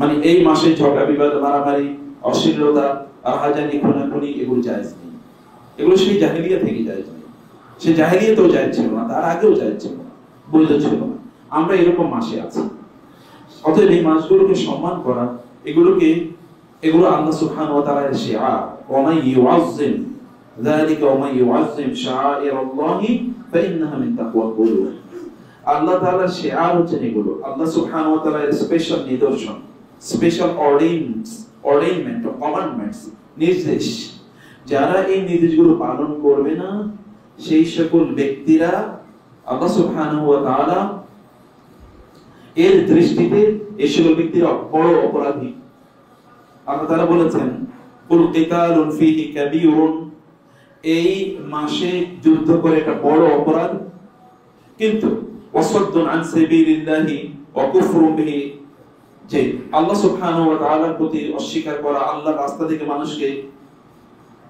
মানে এই মাসে ঝগড়া বিবাদ, মারামারি, অশ্লীলতা, রাহাজানি, খুনাখুনি এগুলো জায়েজ নেই। এগুলো সেই জাহেলিয়া থেকে জায়েজ নেই। সে জাহেলিয়াতেও জায়েজ ছিল না, তার আগেও জায়েজ ছিল না, বৈধ ছিল না। আমরা এরকম মাসে আছি। অতএব এই মাসগুলোকে সম্মান করা, এগুলো আল্লাহ সুবহানাহু ওয়া তাআলার শিআর। ওয়া মান ইউআযযিম যালিকা ওয়া মান ইউআযযিম শাআইরাল্লাহি ফাইন্নাহা মিন তাকওয়াল কুলুব। আল্লাহ তাআলার শিআর হচ্ছে এগুলো, আল্লাহ সুবহানাহু ওয়া তাআলার স্পেশাল নিদর্শন, স্পেশাল অর্ডাইনমেন্ট, কমান্ডমেন্টস, নির্দেশ। যারা এই নির্দেশগুলো পালন করবে না, সেই সকল ব্যক্তিরা আল্লাহ সুবহানাহু ওয়া তাআলা এর দৃষ্টিতে এই সকল ব্যক্তিরা বড় অপরাধী। আল্লাহ তাআলা বলেছেন, কুল কিতালুন ফীহি কাবীরুন, এই মাসে যুদ্ধ করে একটা বড় অপরাধ, কিন্তু ওয়াসাদ্দুন আন সাবিলিল্লাহি ওয়া কুফরুন বিহি, যে আল্লাহ সুবহানাহু ওয়া তাআলার প্রতি অস্বীকার করা, আল্লাহর রাস্তা থেকে মানুষকে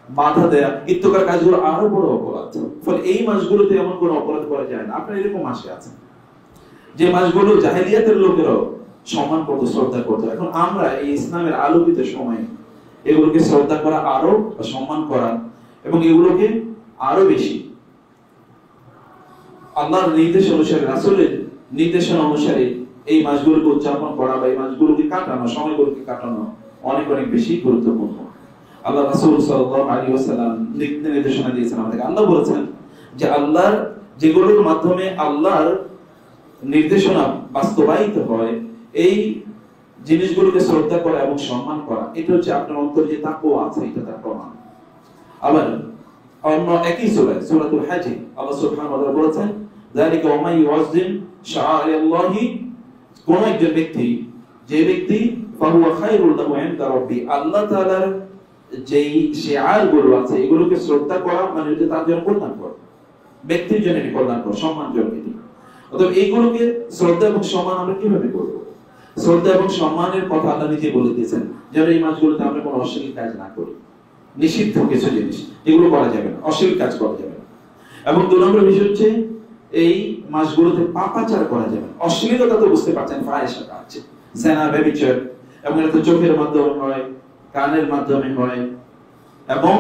বাধা দেয়া, ইত্তকার কাজগুলো আরো বড় অপরাধ। ফলে এই মাসগুলোতে এমন কোনো অপরাধ করা যায় না। আপনারা এরকম মাসে আছেন যে মাসগুলো জাহেলিয়াতের লোকেরাও সম্মান করত, শ্রদ্ধা করত। এখন আমরা এই ইসলামের আলোকিত সময়ে এগুলোকে শ্রদ্ধা করা, আরো সম্মান করা এবং এগুলোকে আরো বেশি আল্লাহর নির্দেশ অনুসারে, রাসূলের নির্দেশনা অনুসারে এই মাসগুলোকে উদযাপন করা বা এই মাসগুলোকে কাটানো, সময়গুলোকে কাটানো অনেক অনেক বেশি গুরুত্বপূর্ণ। আল্লাহ রাসূল সাল্লাল্লাহু আলাইহি ওয়াসাল্লাম নির্দেশনা দিয়েছেন আমাদেরকে। আল্লাহ বলেছেন যে আল্লাহর যেগুলোর মাধ্যমে আল্লাহর নির্দেশনা বাস্তবায়িত হয়, এই জিনিসগুলোকে শ্রদ্ধা করা এবং সম্মান করা, এটা হচ্ছে আপনার অন্তরে যে তাকওয়া আছে, এটা তার প্রমাণ। আবার অন্য একই সূরাতুল হজ আল্লাহ সুবহানাহু ওয়া তাআলা বলেছেন, যালিকা ওয়া মান ইউআযযিম শাআইরাল্লাহি, কোন একজন ব্যক্তি, যে ব্যক্তি ফাহুয়া খায়রুল লাহু ইনদা রাব্বি, আল্লাহ তাআলার যেই শিআরগুলো আছে এগুলোকে শ্রদ্ধা করা মানে হচ্ছে তার জন্য কল্যাণকর, ব্যক্তির জন্য কল্যাণকর, সম্মানজনক। অতএব এইগুলোকে শ্রদ্ধা এবং সম্মান আমরা কিভাবে করব? শ্রদ্ধা এবং সম্মানের কথা আল্লাহ নিজে বলে দিয়েছেন, যেন এই মাসগুলোতে আমরা কোনো অশ্লীল কাজ না করি। নিষিদ্ধ কিছু জিনিস এগুলো করা যাবে না, অশ্লীল কাজ করা যাবে না। এবং 2 নম্বর বিষয় হচ্ছে এই মাসগুলোতে পাপাচার করা যাবে না। অশ্লীলতা তো বুঝতে পারছেন, ফাহিশা কাজ, জিনা, ব্যভিচার, এবং এটা তো চোখের মাধ্যমে হয়, কানের মাধ্যমে হয়, এবং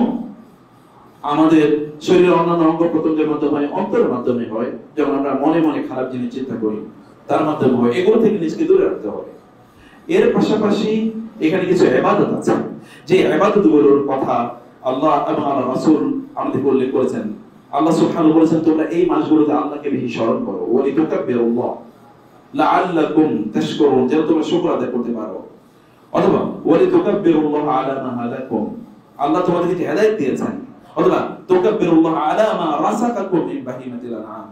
আমাদের শরীরের অন্যান্য অঙ্গ প্রত্যঙ্গের মাধ্যমে হয়, অন্তরের মাধ্যমে হয়। যখন আমরা মনে মনে খারাপ জিনিস চিন্তা করি তার মাধ্যমে হয়। এগুলো থেকে নিজেকে দূরে রাখতে হবে। এর পাশাপাশি এখানে কিছু ইবাদত আছে, যে ইবাদতগুলোর কথা আল্লাহ এবং আল্লাহর রাসূল আমাদের উল্লেখ করেছেন। আল্লাহ সুবহানাহু বলেছেন, তোমরা এই মাসগুলোতে আল্লাহকে বেশি স্মরণ করো, ওয়া লিতুকাব্বিরুল্লাহ লাআল্লাকুম তাশকুরুন, যেন তোমরা শুকর আদায় করতে পারো। অথবা ওয়া লিতুকাব্বিরুল্লাহ আলা মা হাদাকুম, আল্লাহ তোমাদেরকে হেদায়েত দিয়েছেন। অথবা তুকাব্বিরুল্লাহ আলা মা রাযাকাকুম মিন বাহিমাতিল আনআম,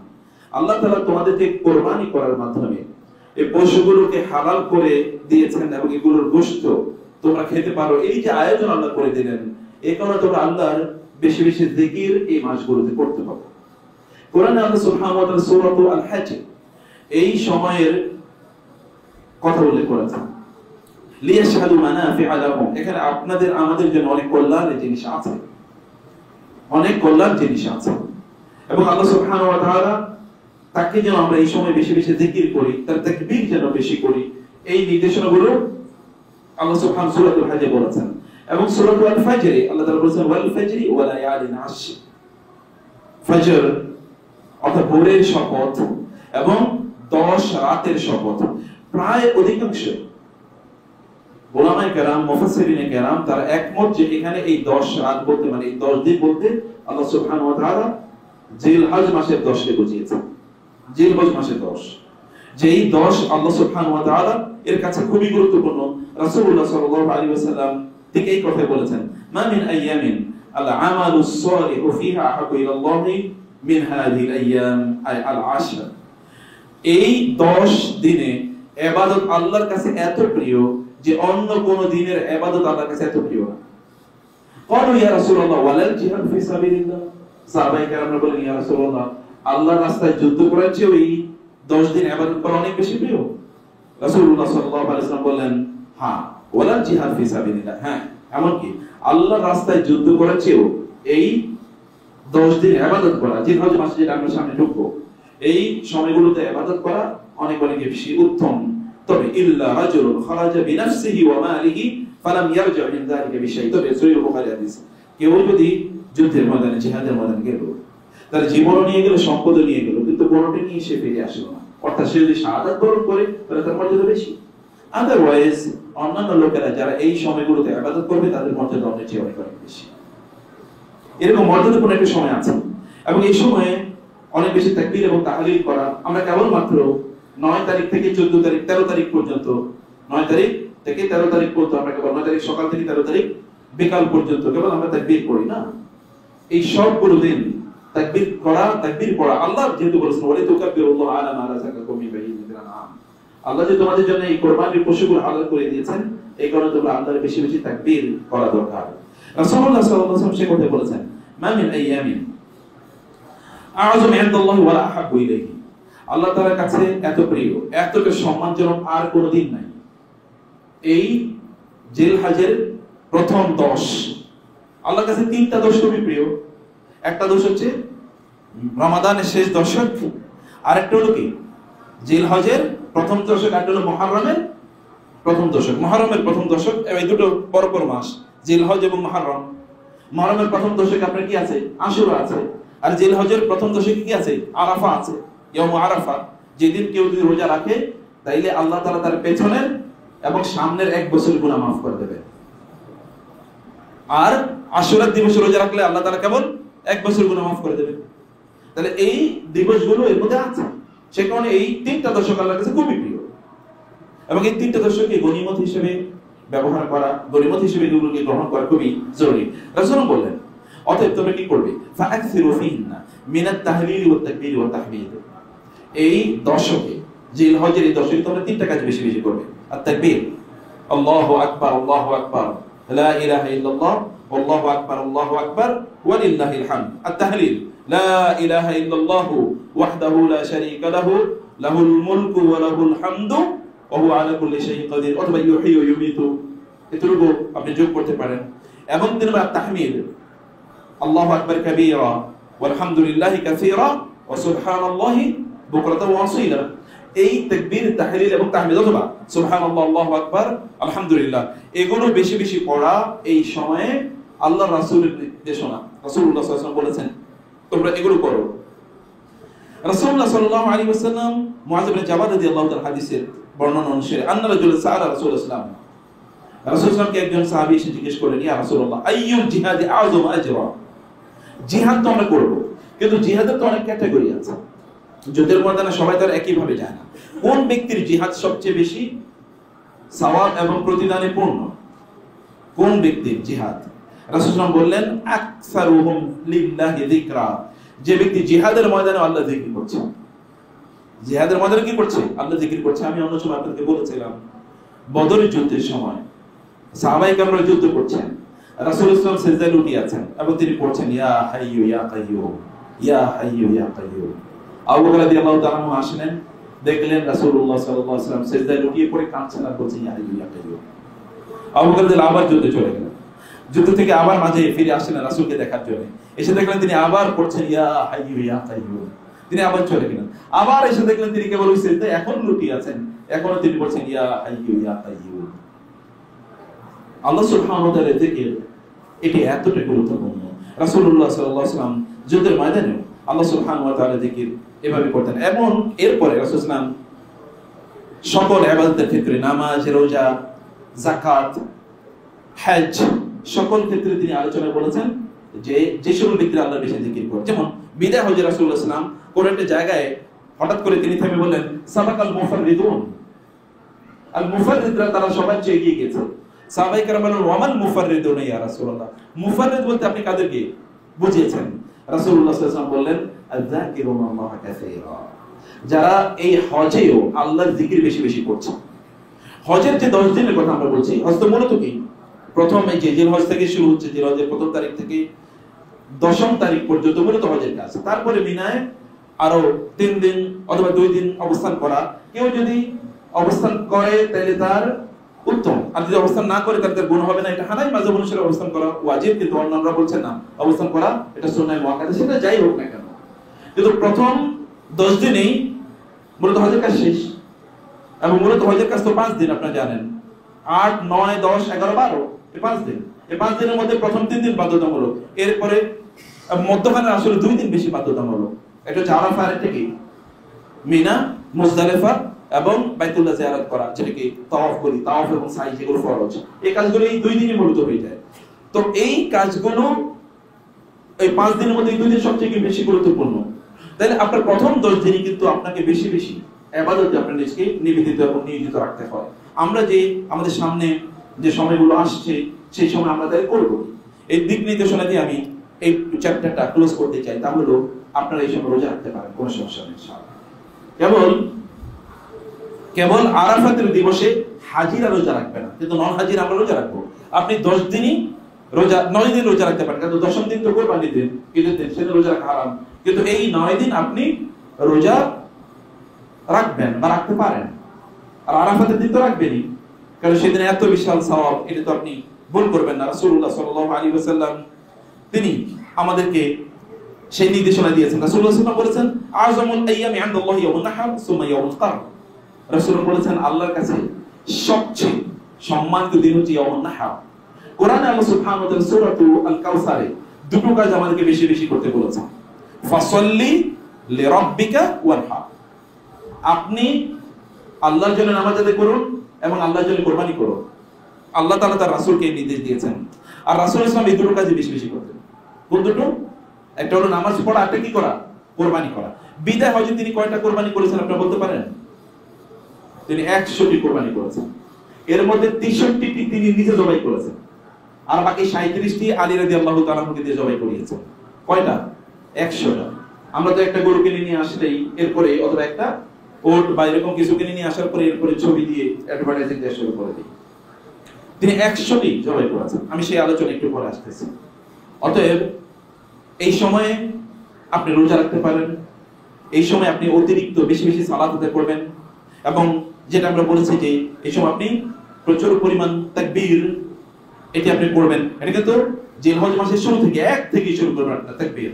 আল্লাহ তাআলা তোমাদেরকে কুরবানি করার মাধ্যমে এই পশুগুলোকে হালাল করে দিয়েছেন এবং এগুলোর গোশত তোমরা খেতে পারো। এই যে আয়োজন আল্লাহ করে দিলেন, এই কারণে তোমরা আল্লাহর বেশি বেশি জিকির এই মাসগুলোতে করতে হবে। কোরআনে আল্লাহ সুবহানাহু ওয়া তাআলা সূরাতুল হজ এই সময়ের কথা উল্লেখ করেছেন, লিয়াশহাদু মানাফিআ লাহুম, এখানে আপনাদের আমাদের জন্য অনেক কল্যাণের জিনিস আছে, অনেক কল্যাণ জিনিস আছে। এবং আল্লাহ সুবহানাহু ওয়া তাআলা তাকে যেন আমরা এই সময় বেশি বেশি জিকির করি, তার তাকবীর যেন বেশি করি, এই নির্দেশনাগুলো আল্লাহ সুবহানাহু সূরাতুল হজে বলেছেন। এবং সূরাতুল ফাজরে আল্লাহ তাআলা বলেছেন, ওয়াল ফাজরি ওয়া লায়ালিন আশর, ফজর অর্থাৎ ভোরের শপথ এবং 10 রাতের শপথ। প্রায় অধিকাংশ উলামায়ে কেরাম, মুফাসসিরিনে কেরাম তারা একমত যে এখানে এই 10 রাত বলতে মানে এই 10 দিন বলতে আল্লাহ সুবহানাহু ওয়া তাআলা জিলহজ মাসের 10 কে বুঝিয়েছেন। জিলহজ মাসের 10, যেই 10 আল্লাহ সুবহানাহু ওয়া তাআলা এর কাছে খুবই গুরুত্বপূর্ণ। রাসূলুল্লাহ সাল্লাল্লাহু আলাইহি ওয়াসাল্লাম ঠিক এই কথা বলেছেন, মা মিন আইয়ামিন আল আমালুস সালিহু ফিহা আহাব্বু ইলাল্লাহি মিন হাযিহিল আইয়াম আই আল 10। এই 10 দিনে ইবাদত আল্লাহর কাছে এত প্রিয় যে অন্য কোন দিনের ইবাদত আল্লাহর কাছে এত প্রিয় না। ক্বালু ইয়া রাসূলুল্লাহ ওয়ালাল জিহাদ ফি সাবিলিল্লাহ, সাহাবায়ে কেরামরা বলেন, ইয়া রাসূলুল্লাহ আল্লাহর রাস্তায় যুদ্ধ করার চেয়ে ওই 10 দিন ইবাদত করা অনেক বেশি প্রিয়। রাসূলুল্লাহ সাল্লাল্লাহু আলাইহি ওয়াসাল্লাম বলেন, হ্যাঁ ওয়ালাল জিহাদ ফি সাবিলিল্লাহ, হ্যাঁ এমনকি আল্লাহর রাস্তায় যুদ্ধ করার চেয়েও এই 10 দিন ইবাদত করা, জিলহজ মাসে যেটা আমরা সামনে ঢুকবো, এই সময়গুলোতে ইবাদত করা অনেক অনেক বেশি উত্তম তবে ইল্লা রাজুলুন খারাজা বিনাফসিহি ওয়া মালিহি ফালাম ইয়ারজি মিন যালিকা বিশাই। তবে সহিহ বুখারী হাদিস, কেউ যদি যুদ্ধের ময়দানে জিহাদের ময়দানে গেল, তার জীবন নিয়ে গেল, সম্পদ নিয়ে গেল, কিন্তু কোনটা নিয়ে সে ফিরে আসলো না, অর্থাৎ সে যদি শাহাদাত বরণ করে তাহলে তার মর্যাদা বেশি। আদারওয়াইজ অন্যান্য লোকেরা যারা এই সময়গুলোতে ইবাদত করবে তাদের মর্যাদা অনেক চেয়ে অনেক বেশি। এরকম মর্যাদাপূর্ণ একটা সময় আছে এবং এই সময়ে অনেক বেশি তাকবীর এবং তাহলিল করা। আমরা কেবলমাত্র 9 তারিখ থেকে 14 তারিখ 13 তারিখ পর্যন্ত, 9 তারিখ থেকে 13 তারিখ পর্যন্ত আমরা কেবল 9 তারিখ সকাল থেকে 13 তারিখ বিকাল পর্যন্ত কেবল আমরা তাকবীর করি না। এই সবগুলো দিন তাকবীর করা, তাকবীর পড়া, আল্লাহ যেহেতু বলেছেন ওয়ালি তুকাব্বিরুল্লাহ আলা মা রাযাকাকুম মিন বাহিমাতিল আনআম, আল্লাহ যে তোমাদের জন্য এই কুরবানির পশুগুলো হালাল করে দিয়েছেন, এই কারণে তোমরা আল্লাহর বেশি বেশি তাকবীর করা দরকার। রাসূলুল্লাহ সাল্লাল্লাহু আলাইহি ওয়াসাল্লাম সে কথা বলেছেন, মা মিন আইয়ামিন আ'যামু ইনদাল্লাহি ওয়া লা আহাব্বু ইলাইহি, আল্লাহ তাআলার কাছে এত প্রিয়, এতটা সম্মানজনক আর কোনো দিন নাই এই জিলহজের প্রথম 10। আল্লাহর কাছে 3টা 10 খুবই প্রিয়। একটা 10 হচ্ছে রমাদানের শেষ দশক, আরেকটা হলো কি জিলহজের প্রথম দশক, আর হলো মুহররমের প্রথম দশক। মুহররমের প্রথম দশক, এই দুটো পরপর মাস, জিলহজ এবং মুহররম। মুহররমের প্রথম দশকে আপনার কি আছে? আশুরা আছে। আর জিলহজের প্রথম দশকে কি আছে? আরাফা আছে, ইয়াউম আরাফা। যেদিন কেউ যদি রোজা রাখে তাইলে আল্লাহ তাআলা তার পেছনের এবং সামনের 1 বছর গুনাহ মাফ করে দেবে। আর আশুরা দিবসে রোজা রাখলে আল্লাহ তাআলা কেবল 1 বছর গুনাহ মাফ করে দেবে। তাহলে এই দিবসগুলো এর মধ্যে আছে, সে কারণে এই 3টা দশক আল্লাহর কাছে খুবই প্রিয় এবং এই 3টা দশককে গনিমত হিসেবে ব্যবহার করা, গনিমত হিসেবে এগুলোকে গ্রহণ করা খুবই জরুরি। রাসূল বললেন, অতএব তোমরা কি করবে? ফাআকসিরু ফিহিন্না মিনাত তাহলিল ওয়াত তাকবীর ওয়াত তাহমিদ। এই দশকে, জিলহজের এই দশকে তোমরা 3টা কাজ বেশি বেশি করবে। আত-তাকবীর, আল্লাহু আকবার, আল্লাহু আকবার, লা ইলাহা ইল্লাল্লাহ, আল্লাহু আকবার, আল্লাহু আকবার, ওয়া লিল্লাহিল হামদ। আত-তাহলিল, লা ইলাহা ইল্লাল্লাহ ওয়াহদাহু লা শারীকা লাহু, লাহুল মুলকু ওয়া লাহুল হামদু ওয়া হুয়া আলা কুল্লি শাইইন কাদির, অথবা ইউহয়ী ওয়া ইউমীতু, এতটুকু আপনি যোগ করতে পারেন। এবং 3 বার তাহমিদ, আল্লাহু আকবার কাবীরা ওয়ালহামদুলিল্লাহি কাসীরা ওয়া সুবহানাল্লাহি বুকরাতাও ওয়া আসীলা। এই তাকবীর, তাহলিল এবং তাহমিদ অথবা সুবহানাল্লাহ, আল্লাহু আকবার, আলহামদুলিল্লাহ, এগুলো বেশি বেশি পড়া এই সময়ে আল্লাহর রাসূলের নির্দেশনা। রাসূলুল্লাহ সাল্লাল্লাহু আলাইহি ওয়াসাল্লাম বলেছেন তোমরা এগুলো করো। রাসূলুল্লাহ সাল্লাল্লাহু আলাইহি ওয়াসাল্লাম মুআয ইবনে জাবাল রাদিয়াল্লাহু তাআলা হাদিসের বর্ণনা অনুসারে আন্না রাজুলান সাআলা রাসূলুল্লাহ সাল্লাল্লাহু আলাইহি ওয়াসাল্লাম, রাসূলকে একজন সাহাবী এসে জিজ্ঞেস করলেন, ইয়া রাসূলুল্লাহ আইয়ুল জিহাদি আযম আজরা। জিহাদ তো আমরা করব, কিন্তু জিহাদের তো অনেক ক্যাটাগরি আছে, যুদ্ধের ময়দানে সবাই তো একই ভাবে যায় না। কোন ব্যক্তির জিহাদ সবচেয়ে বেশি সওয়াব এবং প্রতিদানে পূর্ণ? কোন ব্যক্তির জিহাদ? রাসূল সাল্লাল্লাহু আলাইহি ওয়াসাল্লাম বললেন, আকসারুহুম লিল্লাহি যিকরা, যে ব্যক্তি জিহাদের ময়দানে আল্লাহ জিকির করছে। জিহাদের ময়দানে কি করছে? আল্লাহ জিকির করছে। আমি অন্য সময় আপনাদেরকে বলেছিলাম, বদরের যুদ্ধের সময় সাহাবায়ে কেরামরা যুদ্ধ করছেন, রাসূল সাল্লাল্লাহু আলাইহি ওয়াসাল্লাম সিজদায় লুটি আছেন এবং তিনি পড়ছেন, ইয়া হাইয়ু ইয়া কাইয়ুম, ইয়া হাইয়ু ইয়া কাইয়ুম। আবু বকর রাদিয়াল্লাহু তাআলা আনহু আসলেন, দেখলেন রাসূলুল্লাহ সাল্লাল্লাহু আলাইহি ওয়াসাল্লাম সিজদায় লুটিয়ে পড়ে কাঁদছেন আর বলছেন, ইয়া হাইয়ু ইয়া কাইয়ুম। আবু বকর রাদিয়াল্লাহু আবার যুদ্ধে চলে গেলেন, যুদ্ধ থেকে আবার মাঝে ফিরে আসলেন রাসূলকে দেখার জন্য। এসে দেখলেন তিনি আবার পড়ছেন, ইয়া হাইয়ু ইয়া কাইয়ুম। তিনি আবার চলে গেলেন, আবার এসে দেখলেন তিনি কেবল ওই সিজদায় এখন লুটিয়ে আছেন, এখনো তিনি পড়ছেন, ইয়া হাইয়ু ইয়া কাইয়ুম। আল্লাহ সুবহানাহু ওয়া তাআলা যিকির এটি এতটা গুরুত্বপূর্ণ। রাসূলুল্লাহ সাল্লাল্লাহু আলাইহি ওয়াসাল্লাম যুদ্ধের ময়দানে আল্লাহ সুবহানাহু ওয়া তাআলা যিকির এভাবে করতেন। এবং এরপরে রাসূল সাল্লাল্লাহু আলাইহি ওয়াসাল্লাম সকল ইবাদতের ক্ষেত্রে, নামাজ, রোজা, যাকাত, হজ, সকল ক্ষেত্রে তিনি আলোচনা বলেছেন যে যে সকল ব্যক্তিরা আল্লাহর বেশি যিকির করে। যেমন বিদায় হজে রাসূলুল্লাহ সাল্লাল্লাহু আলাইহি ওয়াসাল্লাম কোন একটা জায়গায় হঠাৎ করে তিনি থেমে বললেন, সাবাকাল মুফাররিদুন, আল মুফাররিদরা তারা সবাই চেয়ে এগিয়ে গেছে। সাহাবায়ে কেরাম বললেন, ওয়ামাল মুফাররিদুন ইয়া রাসূলুল্লাহ, মুফাররিদ বলতে আপনি কাদেরকে বুঝিয়েছেন? রাসূলুল্লাহ সাল্লাল্লাহু আলাইহি ওয়াসাল্লাম বললেন, আয-যাকিরুনাল্লাহ কাসীরা, যারা এই হজেও আল্লাহর জিকির বেশি বেশি করছে। হজের যে 10 দিনের কথা আমরা বলছি, হজ তো মূলত কি প্রথম এই যে জিলহজ থেকে শুরু হচ্ছে, জিলহজের প্রথম তারিখ থেকে 10ম তারিখ পর্যন্ত মূলত হজের কাজ। তারপরে মিনায় আরো 3 দিন অথবা 2 দিন অবস্থান করা। কেউ যদি অবস্থান করে তাহলে তার উত্তম, আর যদি অবস্থান না করে তাহলে তার গুনাহ হবে না। এটা হানাফি মাযহাব অনুসারে অবস্থান করা ওয়াজিব, কিন্তু অন্যরা বলছেন না, অবস্থান করা এটা সুন্নাহ মুআক্কাদা। সেটা যাই হোক না কেন, কিন্তু প্রথম 10 দিনেই মূলত হজের কাজ শেষ। এবং মূলত হজের কাজ তো 5 দিন, আপনারা জানেন। 8, 9, 10, 11, 12 এই 5 দিন। এই 5 দিনের মধ্যে প্রথম 3 দিন বাধ্যতামূলক, এরপরে মধ্যখানে আসলে 2 দিন বেশি বাধ্যতামূলক। এটা হচ্ছে আরাফা, আর একটা কি মিনা, মুজদালিফা এবং বাইতুল্লাহ জিয়ারত করা, যেটাকে তাওয়াফ বলি। তাওয়াফ এবং সাই যেগুলো ফরজ, এই কাজগুলো এই 2 দিনই মূলত হয়ে যায়। তো এই কাজগুলো এই 5 দিনের মধ্যে এই 2 দিন সবচেয়ে বেশি গুরুত্বপূর্ণ। তাহলে আপনার প্রথম 10 দিনই কিন্তু আপনাকে বেশি বেশি ইবাদতে আপনার নিজকে নিবেদিত এবং নিয়োজিত রাখতে হয়। আমরা যে আমাদের সামনে যে সময়গুলো আসছে সেই সময় আমরা তাই করব। এই দিক নির্দেশনা দিয়ে আমি এই চ্যাপ্টারটা ক্লোজ করতে চাই। তা হলো আপনারা এই সময় রোজা রাখতে পারেন, কোনো সমস্যা নেই ইনশাআল্লাহ। কেবল আরাফাতের দিবসে হাজিরা রোজা রাখবে না, কিন্তু নন হাজির আমরা রোজা রাখবো। আপনি 10 দিনই রোজা, 9 দিন রোজা রাখতে পারেন, কিন্তু 10ম দিন তো কোরবানির দিন, ঈদের দিন, সেদিন রোজা রাখা হারাম। কিন্তু এই 9 দিন আপনি রোজা রাখবেন বা রাখতে পারেন। আর আরাফাতের দিন তো রাখবেনই, কারণ সেদিন এত বিশাল সওয়াব, এটা তো আপনি ভুল করবেন না। রাসূলুল্লাহ সাল্লাল্লাহু আলাইহি ওয়াসাল্লাম তিনি আমাদেরকে সেই নির্দেশনা দিয়েছেন। রাসূলুল্লাহ সাল্লাল্লাহু আলাইহি ওয়াসাল্লাম বলেছেন, আযমুল আইয়ামি ইনদাল্লাহি ইয়াউমুন নাহর সুম্মা ইয়াউমুল কার। রাসূল বলেছেন আল্লাহর কাছে সবচেয়ে সম্মানিত দিন হচ্ছে ইয়াউমুন নাহর। কোরআনে আল্লাহ সুবহানাহু ওয়া তাআলা সূরাতুল কাউসারে দুটো কাজ আমাদেরকে বেশি বেশি করতে বলেছেন। ফাসাল্লি লিরাব্বিকা ওয়ানহার, আপনি আল্লাহর জন্য নামাজ আদায় করুন এবং আল্লাহর জন্য কুরবানি করুন। আল্লাহ তাআলা তার রাসূলকে এই নির্দেশ দিয়েছেন। আর রাসূল ইসলাম এই দুটো কাজে বেশি বেশি করতেন। কোন দুটো? একটা হলো নামাজ পড়া, একটা কি করা? কুরবানি করা। বিদায় হজে তিনি কয়টা কুরবানি করেছেন আপনারা বলতে পারেন? তিনি 100টি কুরবানি করেছেন। এর মধ্যে 63টি তিনি নিজে জবাই করেছেন, আর বাকি 37টি আলী রাদিয়াল্লাহু তাআলা আনহু দিয়ে জবাই করিয়েছেন। কয়টা? 100টা। আমরা তো একটা গরু কিনে নিয়ে আসলেই এরপরে, অথবা একটা ওট বা এরকম কিছু কিনে নিয়ে আসার পরে এরপরে ছবি দিয়ে অ্যাডভার্টাইজিং দেওয়া শুরু করে দিই। তিনি 100টি জবাই করেছেন। আমি সেই আলোচনা একটু পরে আসতেছি। অতএব এই সময়ে আপনি রোজা রাখতে পারেন, এই সময় আপনি অতিরিক্ত বেশি বেশি সালাত আদায় করবেন, এবং যেটা আমরা বলেছি যে এই সময় আপনি প্রচুর পরিমাণ তাকবীর এটি আপনি করবেন। এটা কিন্তু জিলহজ মাসের শুরু থেকে 1 থেকে শুরু করবেন আপনার তাকবীর,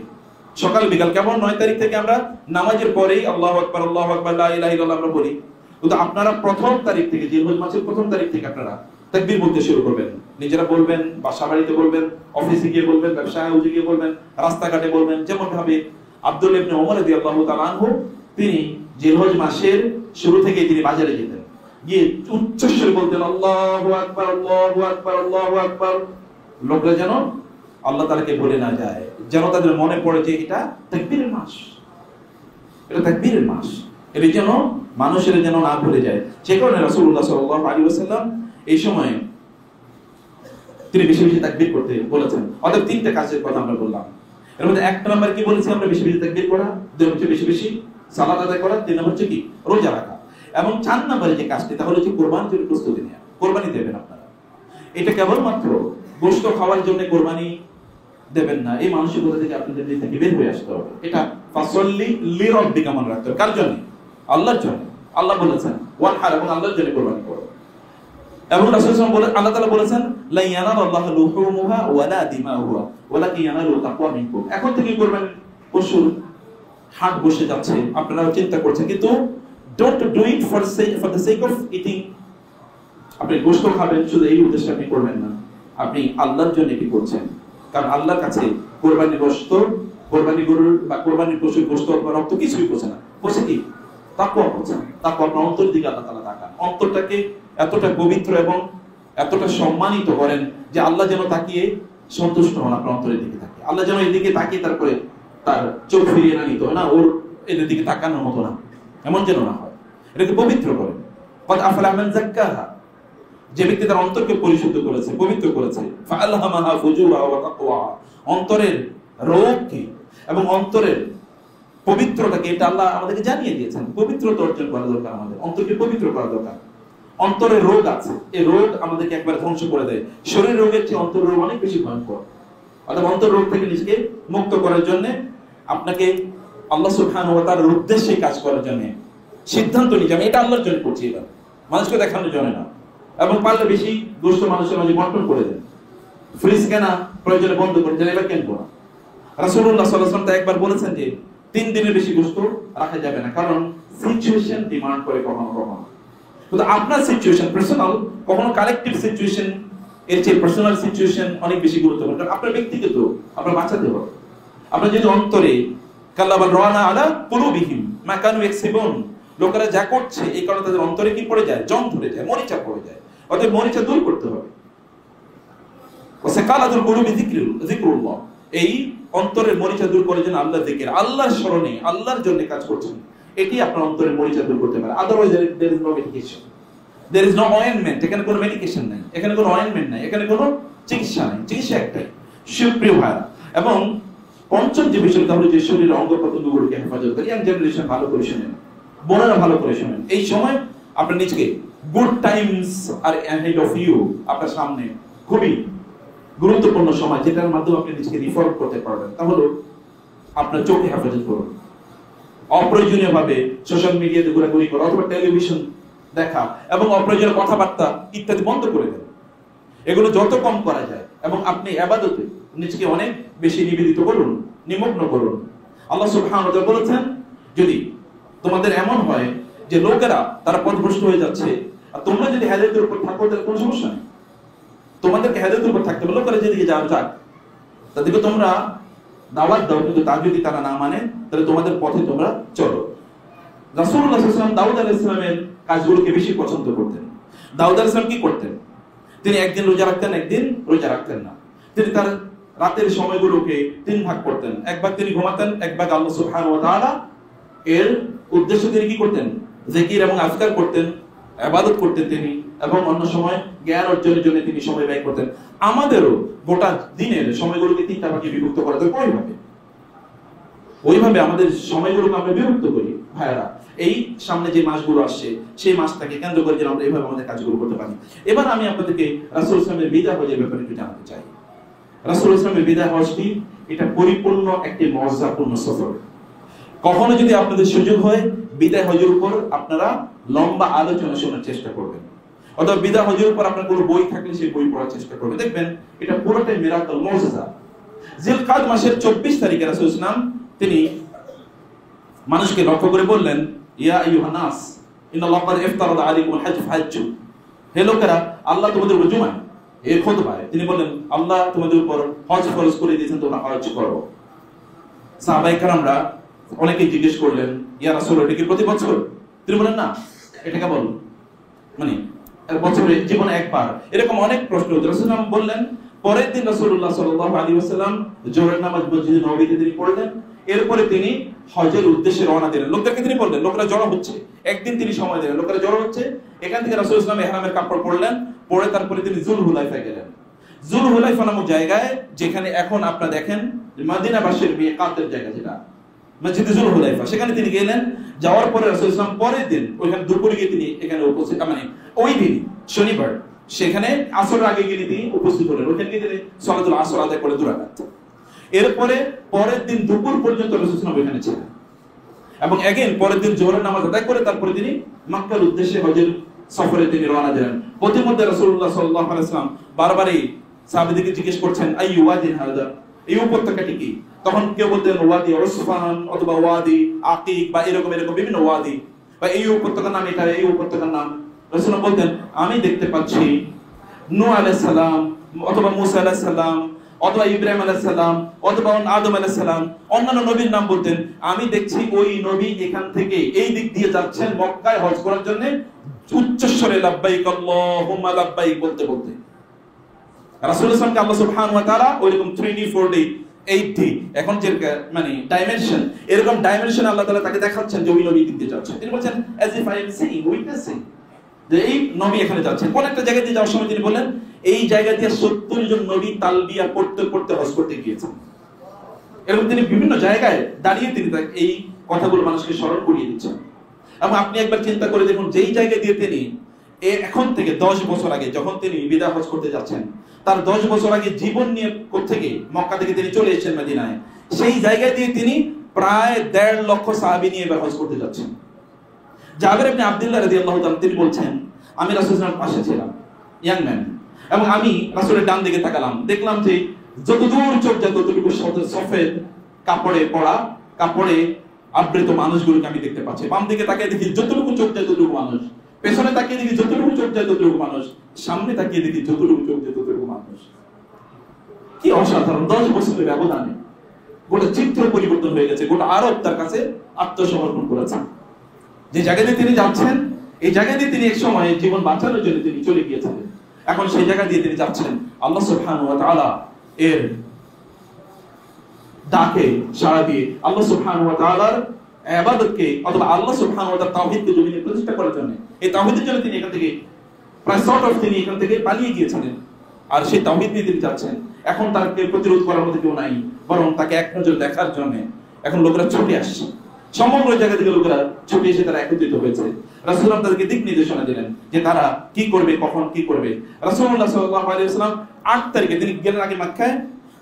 সকাল বিকাল। কেবল 9 তারিখ থেকে আমরা নামাজের পরেই আল্লাহু আকবার আল্লাহু আকবার লা ইলাহা ইল্লাল্লাহ আমরা বলি, কিন্তু আপনারা প্রথম তারিখ থেকে, জিলহজ মাসের প্রথম তারিখ থেকে আপনারা তাকবীর বলতে শুরু করবেন। নিজেরা বলবেন, বাসা বাড়িতে বলবেন, অফিসে গিয়ে বলবেন, ব্যবসা হাউসে গিয়ে বলবেন, রাস্তাঘাটে বলবেন। যেমন ভাবে আব্দুল্লাহ ইবনে ওমর রাদিয়াল্লাহু তাআলা আনহু তিনি জিলহজ মাসের শুরু থেকে তিনি বাজারে যেতেন, গিয়ে উচ্চস্বরে বলতেন আল্লাহু আকবার আল্লাহু আকবার আল্লাহু আকবার। লোকরা যেন আল্লাহ তাআলাকে ভুলে না যায়, যেন তাদের মনে পড়ে যে এটা তাকবীরের মাস, এটা তাকবীরের মাস, এটা যেন মানুষের যেন না ভুলে যায়। সে কারণে রাসূলুল্লাহ সাল্লাল্লাহু আলাইহি ওয়াসাল্লাম এই সময়ে তিনি বেশি বেশি তাকবীর করতে বলেছেন। অর্থাৎ 3টা কাজের কথা আমরা বললাম। এর মধ্যে 1 নাম্বার কি বলেছি আমরা? বেশি বেশি তাকবীর করা। 2 হচ্ছে বেশি বেশি সালাত আদায় করা। 3 নাম্বার হচ্ছে কি? রোজা রাখা। এবং 4 নম্বরে যে কাজটি, তাহলে হচ্ছে কোরবানির জন্য প্রস্তুতি নেওয়া। কোরবানি দেবেন আপনারা। এটা কেবলমাত্র গোশত খাওয়ার জন্য কোরবানি দেবেন না, এই মানসিকতা থেকে আপনাদের দিক থেকে বের হয়ে আসতে হবে। এটা ফাসাল্লি লিরাব্বিকা মনে রাখতে হবে। কার জন্য? আল্লাহর জন্য। আল্লাহ বলেছেন ওয়ানহার, এবং আল্লাহর জন্য কোরবানি করো। এবং রাসূল সাল্লাল্লাহু আলাইহি ওয়াসাল্লাম আল্লাহ তাআলা বলেছেন লা ইয়ানালুল্লাহু লুহুমুহা ওয়ালা দিমাউহা ওয়ালাকিন ইয়ানালু তাকওয়া মিনকুম। এখন থেকে কোরবানি পশুর হাট বসে যাচ্ছে, আপনারা চিন্তা করছেন, কিন্তু don't do it for the sake of eating. আপনি গোশত খাবেন শুধু এই উদ্দেশ্যে আপনি করবেন না, আপনি আল্লাহর জন্য কি করছেন। কারণ আল্লাহর কাছে কোরবানির গোশত, কোরবানি গরুর বা কোরবানির পশুর গোশত বা রক্ত কিছুই পৌঁছে না, পৌঁছে কি? তাকওয়া পৌঁছে। তাকওয়া আপনার অন্তরের দিকে আল্লাহ তাআলা তাকান, অন্তরটাকে এতটা পবিত্র এবং এতটা সম্মানিত করেন যে আল্লাহ যেন তাকিয়ে সন্তুষ্ট হন আপনার অন্তরের দিকে তাকিয়ে। আল্লাহ যেন এদিকে তাকিয়ে তারপরে তার চোখ ফিরিয়ে না নিত না, ওর এদের দিকে তাকানোর মতো না, এমন যেন না হয়। এটাকে পবিত্র করেন। কদ আফলাহা মান যাক্কাহা, যে ব্যক্তি তার অন্তরকে পরিশুদ্ধ করেছে, পবিত্র করেছে। ফাআলহামাহা ফুজুরাহা ওয়া তাকওয়াহা, অন্তরের রোগকে এবং অন্তরের পবিত্রতাকে এটা আল্লাহ আমাদেরকে জানিয়ে দিয়েছেন। পবিত্রতা অর্জন করা দরকার, আমাদের অন্তরকে পবিত্র করা দরকার। অন্তরে রোগ আছে, এই রোগ আমাদেরকে একবার ধ্বংস করে দেয়। শরীর রোগের চেয়ে অন্তর রোগ অনেক বেশি ভয়ঙ্কর। অর্থাৎ অন্তর রোগ থেকে নিজেকে মুক্ত করার জন্য আপনাকে আল্লাহ সুবহানাহু ওয়া তাআলার উদ্দেশ্যে কাজ করার জন্য সিদ্ধান্ত নিতে হবে, এটা আল্লাহর জন্য করছি, এবার মানুষকে দেখানোর জন্য না। এবং পারলে বেশি গোশত মানুষের মাঝে বন্টন করে দেন। ফ্রিজ কেনা প্রয়োজনে বন্ধ করে দেন, এবার কেনবো না। রাসূলুল্লাহ সাল্লাল্লাহু আলাইহি ওয়াসাল্লাম একবার বলেছেন যে 3 দিনের বেশি গোশত রাখা যাবে না, কারণ সিচুয়েশন ডিমান্ড করে কখনো কখনো। কিন্তু আপনার সিচুয়েশন পার্সোনাল, কখনো কালেকটিভ সিচুয়েশন এর চেয়ে পার্সোনাল সিচুয়েশন অনেক বেশি গুরুত্বপূর্ণ। কারণ আপনার ব্যক্তিগত আপনার বাঁচাতে হবে। আপনার যদি অন্তরে কাল্লাবাল রানা আলা কুলুবিহিম মা কানু ইয়াকসিবুন, লোকেরা যা করছে এই কারণে তাদের অন্তরে কি পড়ে যায়, জং ধরে যায়, মরিচা পড়ে যায়। অতএব মরিচা দূর করতে হবে। ওয়াসাকালাতুল কুলুবি যিকরুল্লাহ, এই অন্তরের মরিচা দূর করে যেন আল্লাহর জিকির, আল্লাহর স্মরণে, আল্লাহর জন্য কাজ করছেন, এটি আপনার অন্তরের মরিচা দূর করতে পারে। Otherwise there is no medication, there is no ointment, এখানে কোনো মেডিকেশন নাই, এখানে কোনো অয়েন্টমেন্ট নাই, এখানে কোনো চিকিৎসা নাই, চিকিৎসা একটাই, সুপ্রিয় ভাইরা। এবং পঞ্চম যে বিষয়, তাহলে যে শরীরের অঙ্গ প্রত্যঙ্গগুলোকে হেফাজত করে। ইয়াং জেনারেশন ভালো করে শুনেন, বোনেরা ভালো করে শুনেন, এই সময় আপনার নিজকে good times are ahead of you, আপনার সামনে খুবই গুরুত্বপূর্ণ সময়, যেটার মাধ্যমে আপনি নিজকে রিফর্ম করতে পারবেন। তাহলে আপনার চোখে হেফাজত করুন, অপ্রয়োজনীয় ভাবে সোশ্যাল মিডিয়াতে ঘোরাঘুরি করা অথবা টেলিভিশন দেখা এবং অপ্রয়োজনীয় কথাবার্তা ইত্যাদি বন্ধ করে দেন। এগুলো যত কম করা যায়, এবং আপনি ইবাদতে নিজেকে অনেক বেশি নিবেদিত করুন, নিমগ্ন করুন। আল্লাহ সুবহানাহু ওয়া তাআলা বলেছেন, যদি তোমাদের এমন হয় যে লোকেরা তারা পথভ্রষ্ট হয়ে যাচ্ছে, আর তোমরা যদি হেদায়েতের উপর থাকো তাহলে কোনো সমস্যা নেই, তোমাদেরকে হেদায়েতের উপর থাকতে হবে। লোকেরা যেদিকে যাক, তাদেরকে তোমরা দাওয়াত দাও, কিন্তু তা যদি তারা না মানে তাহলে তোমাদের পথে তোমরা চলো। রাসূলুল্লাহ সাল্লাল্লাহু আলাইহি ওয়াসাল্লাম দাউদ আলাইহিস সালামের কাজগুলোকে বেশি পছন্দ করতেন। দাউদ আলাইহিস সালাম কি করতেন? তিনি একদিন রোজা রাখতেন, একদিন রোজা রাখতেন না। তিনি তার রাতের সময়গুলোকে তিন ভাগ করতেন, এক ভাগ তিনি ঘুমাতেন, এক ভাগ আল্লাহ সুবহানাহু ওয়া তাআলা এর উদ্দেশ্যে তিনি কি করতেন, জিকির এবং আজকার করতেন, ইবাদত করতেন তিনি, এবং অন্য সময় জ্ঞান অর্জনের জন্য তিনি সময় ব্যয় করতেন। আমাদেরও গোটা দিনের সময়গুলোকে তিনটা ভাগে বিভক্ত করা যায়। ওইভাবে আমাদের সময়গুলোকে আমরা বিভক্ত করি ভাইয়ারা। এই সামনে যে মাসগুলো আসছে সেই মাসটাকে কেন্দ্র করে যেন আমরা এইভাবে আমাদের কাজগুলো করতে পারি। এবার আমি আপনাদেরকে রাসূল ইসলামের বিদায় হজের ব্যাপারে একটু জানাতে চাই। রাসূল ইসলামের বিদায় হজটি এটা পরিপূর্ণ একটি মর্যাদাপূর্ণ সফর। কখনো যদি আপনাদের সুযোগ হয় বিদায় হজের উপর আপনারা লম্বা আলোচনা শোনার চেষ্টা করবেন, অথবা বিদায় হজের উপর আপনার কোনো বই থাকলে সেই বই পড়ার চেষ্টা করবেন। দেখবেন এটা পুরোটাই মিরাকল, মুজিজা। জিলকাদ মাসের 24 তারিখে রাসূল ইসলাম তিনি মানুষকে লক্ষ্য করে বললেন, ইয়া আইয়ুহান নাস ইন্নাল্লাহা ক্বাদ ইফতারাদা আলাইকুমুল হজ্জ ফাহজ্জু, হে লোকেরা, আল্লাহ তোমাদের উপর জুমায় এর খুতবায় তিনি বলেন, আল্লাহ তোমাদের উপর হজ ফরজ করে দিয়েছেন, তোমরা হজ করো। সাহাবায়ে কেরামরা অনেকেই জিজ্ঞেস করলেন, ইয়া রাসূলুল্লাহ, এটা কি প্রতি বছর? তিনি বলেন, না, এটা কেবল মানে বছরে জীবনে একবার। এরকম অনেক প্রশ্ন রাসূলুল্লাহ বললেন। পরের দিন রাসূলুল্লাহ সাল্লাল্লাহু আলাইহি ওয়াসাল্লাম জোহরের নামাজ মসজিদে নববীতে তিনি পড়লেন। এরপরে তিনি হজের উদ্দেশ্যে রওনা দিলেন। লোকদেরকে তিনি বললেন, লোকরা জড়ো হচ্ছে, একদিন তিনি সময় দিলেন, লোকেরা জড়ো হচ্ছে। এখান থেকে রাসূল ইসলাম ইহরামের কাপড় পরলেন, পরে তারপরে তিনি যুলহুলাইফায় গেলেন। যুলহুলাইফা নামক জায়গায়, যেখানে এখন আপনারা দেখেন মদিনাবাসীর মিকাতের জায়গা, যেটা মসজিদে যুলহুলাইফা, সেখানে তিনি গেলেন। যাওয়ার পরে রাসূল ইসলাম পরের দিন ওইখানে দুপুরে গিয়ে তিনি এখানে উপস্থিত, মানে ওই দিন শনিবার, সেখানে আসরের আগে গিয়ে তিনি উপস্থিত হলেন। ওইখানে গিয়ে তিনি সালাতুল আসর আদায় করে 2 রাকাত। এরপরে পরের দিন দুপুর পর্যন্ত রাসূল সাল্লাল্লাহু আলাইহি ওয়াসাল্লাম এখানে ছিলেন, এবং এগেইন পরের দিন জোহরের নামাজ আদায় করে তারপরে তিনি মক্কার উদ্দেশ্যে হজের সফরে তিনি রওনা দিলেন। প্রতিমধ্যে রাসূলুল্লাহ সাল্লাল্লাহু আলাইহি ওয়াসাল্লাম বারবারই সাহাবীদেরকে জিজ্ঞেস করছেন, আইয়ু ওয়াদিন হাদা, এই উপত্যকাটি কি? তখন কেউ বলতেন ওয়াদি উসফান, অথবা ওয়াদি আকিক, বা এরকম বিভিন্ন ওয়াদি, বা এই উপত্যকার নাম এটা, এই উপত্যকার নাম। রাসূল বলতেন, আমি দেখতে পাচ্ছি নূহ আলাইহিস সালাম, অথবা মূসা আলাইহিস সালাম, অথবা ইব্রাহিম আলাইহিস সালাম, অথবা আদম আলাইহিস সালাম, অন্যান্য নবীর নাম বলতেন। আমি দেখছি ওই নবী এখান থেকে এই দিক দিয়ে যাচ্ছেন মক্কায় হজ করার জন্য, উচ্চস্বরে লাব্বাইক আল্লাহুম্মা লাব্বাইক বলতে বলতে। রাসূলুল্লাহ সাল্লাল্লাহু আলাইহি ওয়াসাল্লামকে আল্লাহ সুবহানাহু ওয়া তাআলা ওইরকম 3D 4D 8D এখন যে মানে ডাইমেনশন, এরকম ডাইমেনশন আল্লাহ তাআলা তাকে দেখাচ্ছেন যে ওই নবী দিতে যাচ্ছেন। তিনি বলেন, as if I am seeing, witnessing, যে এই নবী এখানে যাচ্ছেন। কোন একটা জায়গা দিয়ে যাওয়ার সময় তিনি বলেন, এই জায়গা দিয়ে 70 জন নবী তালবিয়া পড়তে পড়তে হজ করতে গিয়েছেন। এরকম তিনি বিভিন্ন জায়গায় দাঁড়িয়ে তিনি এই কথাগুলো মানুষকে স্মরণ করিয়ে দিচ্ছেন। এবং আপনি একবার চিন্তা করে দেখুন, যেই জায়গা দিয়ে তিনি এখন থেকে 10 বছর আগে যখন তিনি বিদায় হজ করতে যাচ্ছেন, তার 10 বছর আগে জীবন নিয়ে থেকে মক্কা থেকে তিনি চলে এসেছেন মদিনায়, সেই জায়গা দিয়ে তিনি প্রায় 1.5 লক্ষ সাহাবী নিয়ে এবার হজ করতে যাচ্ছেন। জাবের ইবনে আব্দুল্লাহ রাদিয়াল্লাহু তাআলা তিনি বলছেন, আমি রাসূলুল্লাহ সাল্লাল্লাহু আলাইহি ওয়াসাল্লামের পাশে ছিলাম, ইয়াং ম্যান, এবং আমি রাসূলের ডান দিকে তাকালাম, দেখলাম যে যতদূর চোখ যায় ততটুকু সফেদ কাপড়ে পরা, কাপড়ে আবৃত মানুষগুলোকে আমি দেখতে পাচ্ছি। বাম দিকে তাকিয়ে দেখি যতটুকু চোখ যায় ততটুকু মানুষ, পেছনে তাকিয়ে দেখি যতটুকু চোখ যায় ততটুকু মানুষ, সামনে তাকিয়ে দেখি যতটুকু চোখ যায় ততটুকু মানুষ। কি অসাধারণ! 10 বছরের ব্যবধানে গোটা চিত্র পরিবর্তন হয়ে গেছে। গোটা আরব তার কাছে আত্মসমর্পণ করেছে। যে জায়গাতে তিনি যাচ্ছেন, এই জায়গা দিয়ে তিনি এক সময় জীবন বাঁচানোর জন্য তিনি চলে গিয়েছিলেন। এখন সেই জায়গা দিয়ে তিনি যাচ্ছেন আল্লাহ সুবহানাহু ওয়া তাআলা এর ডাকে সাড়া দিয়ে আল্লাহ সুবহানাহু ওয়া তাআলার ইবাদতকে অথবা আল্লাহ সুবহানাহু ওয়া তাআলার তাওহীদকে জমিনে প্রতিষ্ঠা করার জন্য, এই তাওহীদের জন্য তিনি এখান থেকে প্রায় তিনি এখান থেকে পালিয়ে গিয়েছিলেন। আর সেই তাওহীদ নিয়ে তিনি যাচ্ছেন। এখন তাকে প্রতিরোধ করার মতো কেউ নাই, বরং তাকে এক নজর দেখার জন্য এখন লোকেরা ছুটে আসছে। সমগ্র জায়গা থেকে লোকেরা ছুটে এসে তারা একত্রিত হয়েছে। রাসূলুল্লাহ তাদেরকে দিক নির্দেশনা দিলেন যে তারা কি করবে, কখন কি করবে। রাসূলুল্লাহ সাল্লাল্লাহু আলাইহি ওয়াসাল্লাম 8 তারিখে তিনি গেলেন আগে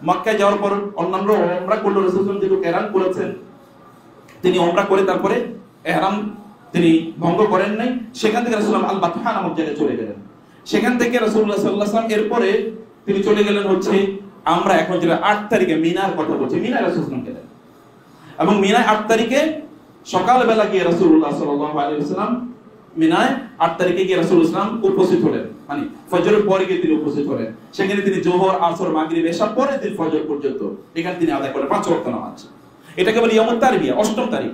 মক্কায় যাওয়ার পর অন্যান্য উমরা করলো। রাসূলুল্লাহ যেহেতু ইহরাম করেছেন, তিনি উমরা করে তারপরে ইহরাম তিনি ভঙ্গ করেন নাই। সেখান থেকে রাসূলুল্লাহ আল বাতহা নামক জায়গায় চলে গেলেন। সেখান থেকে রাসূলুল্লাহ সাল্লাল্লাহু আলাইহি ওয়াসাল্লাম এরপরে তিনি চলে গেলেন হচ্ছে আমরা এখন যেটা 8 তারিখে মিনার কথা বলছি, মিনায় রাসূলুল্লাহ গেলেন। এবং মিনায় 8 তারিখে সকালবেলা গিয়ে রাসূলুল্লাহ সাল্লাল্লাহু আলাইহি ওয়াসাল্লাম মিনায় 8 তারিখে গিয়ে রাসূলুল্লাহ উপস্থিত হলেন। মানে ফজরের পরে গিয়ে তিনি উপস্থিত হলেন। সেখানে তিনি যোহর, আসর, মাগরিব, এশা পরে দিন ফজর পর্যন্ত এখানে তিনি আদায় করেন 5 ওয়াক্ত নামাজ। এটাকে বলে ইয়ামুত তারবিয়া, 8ম তারিখ।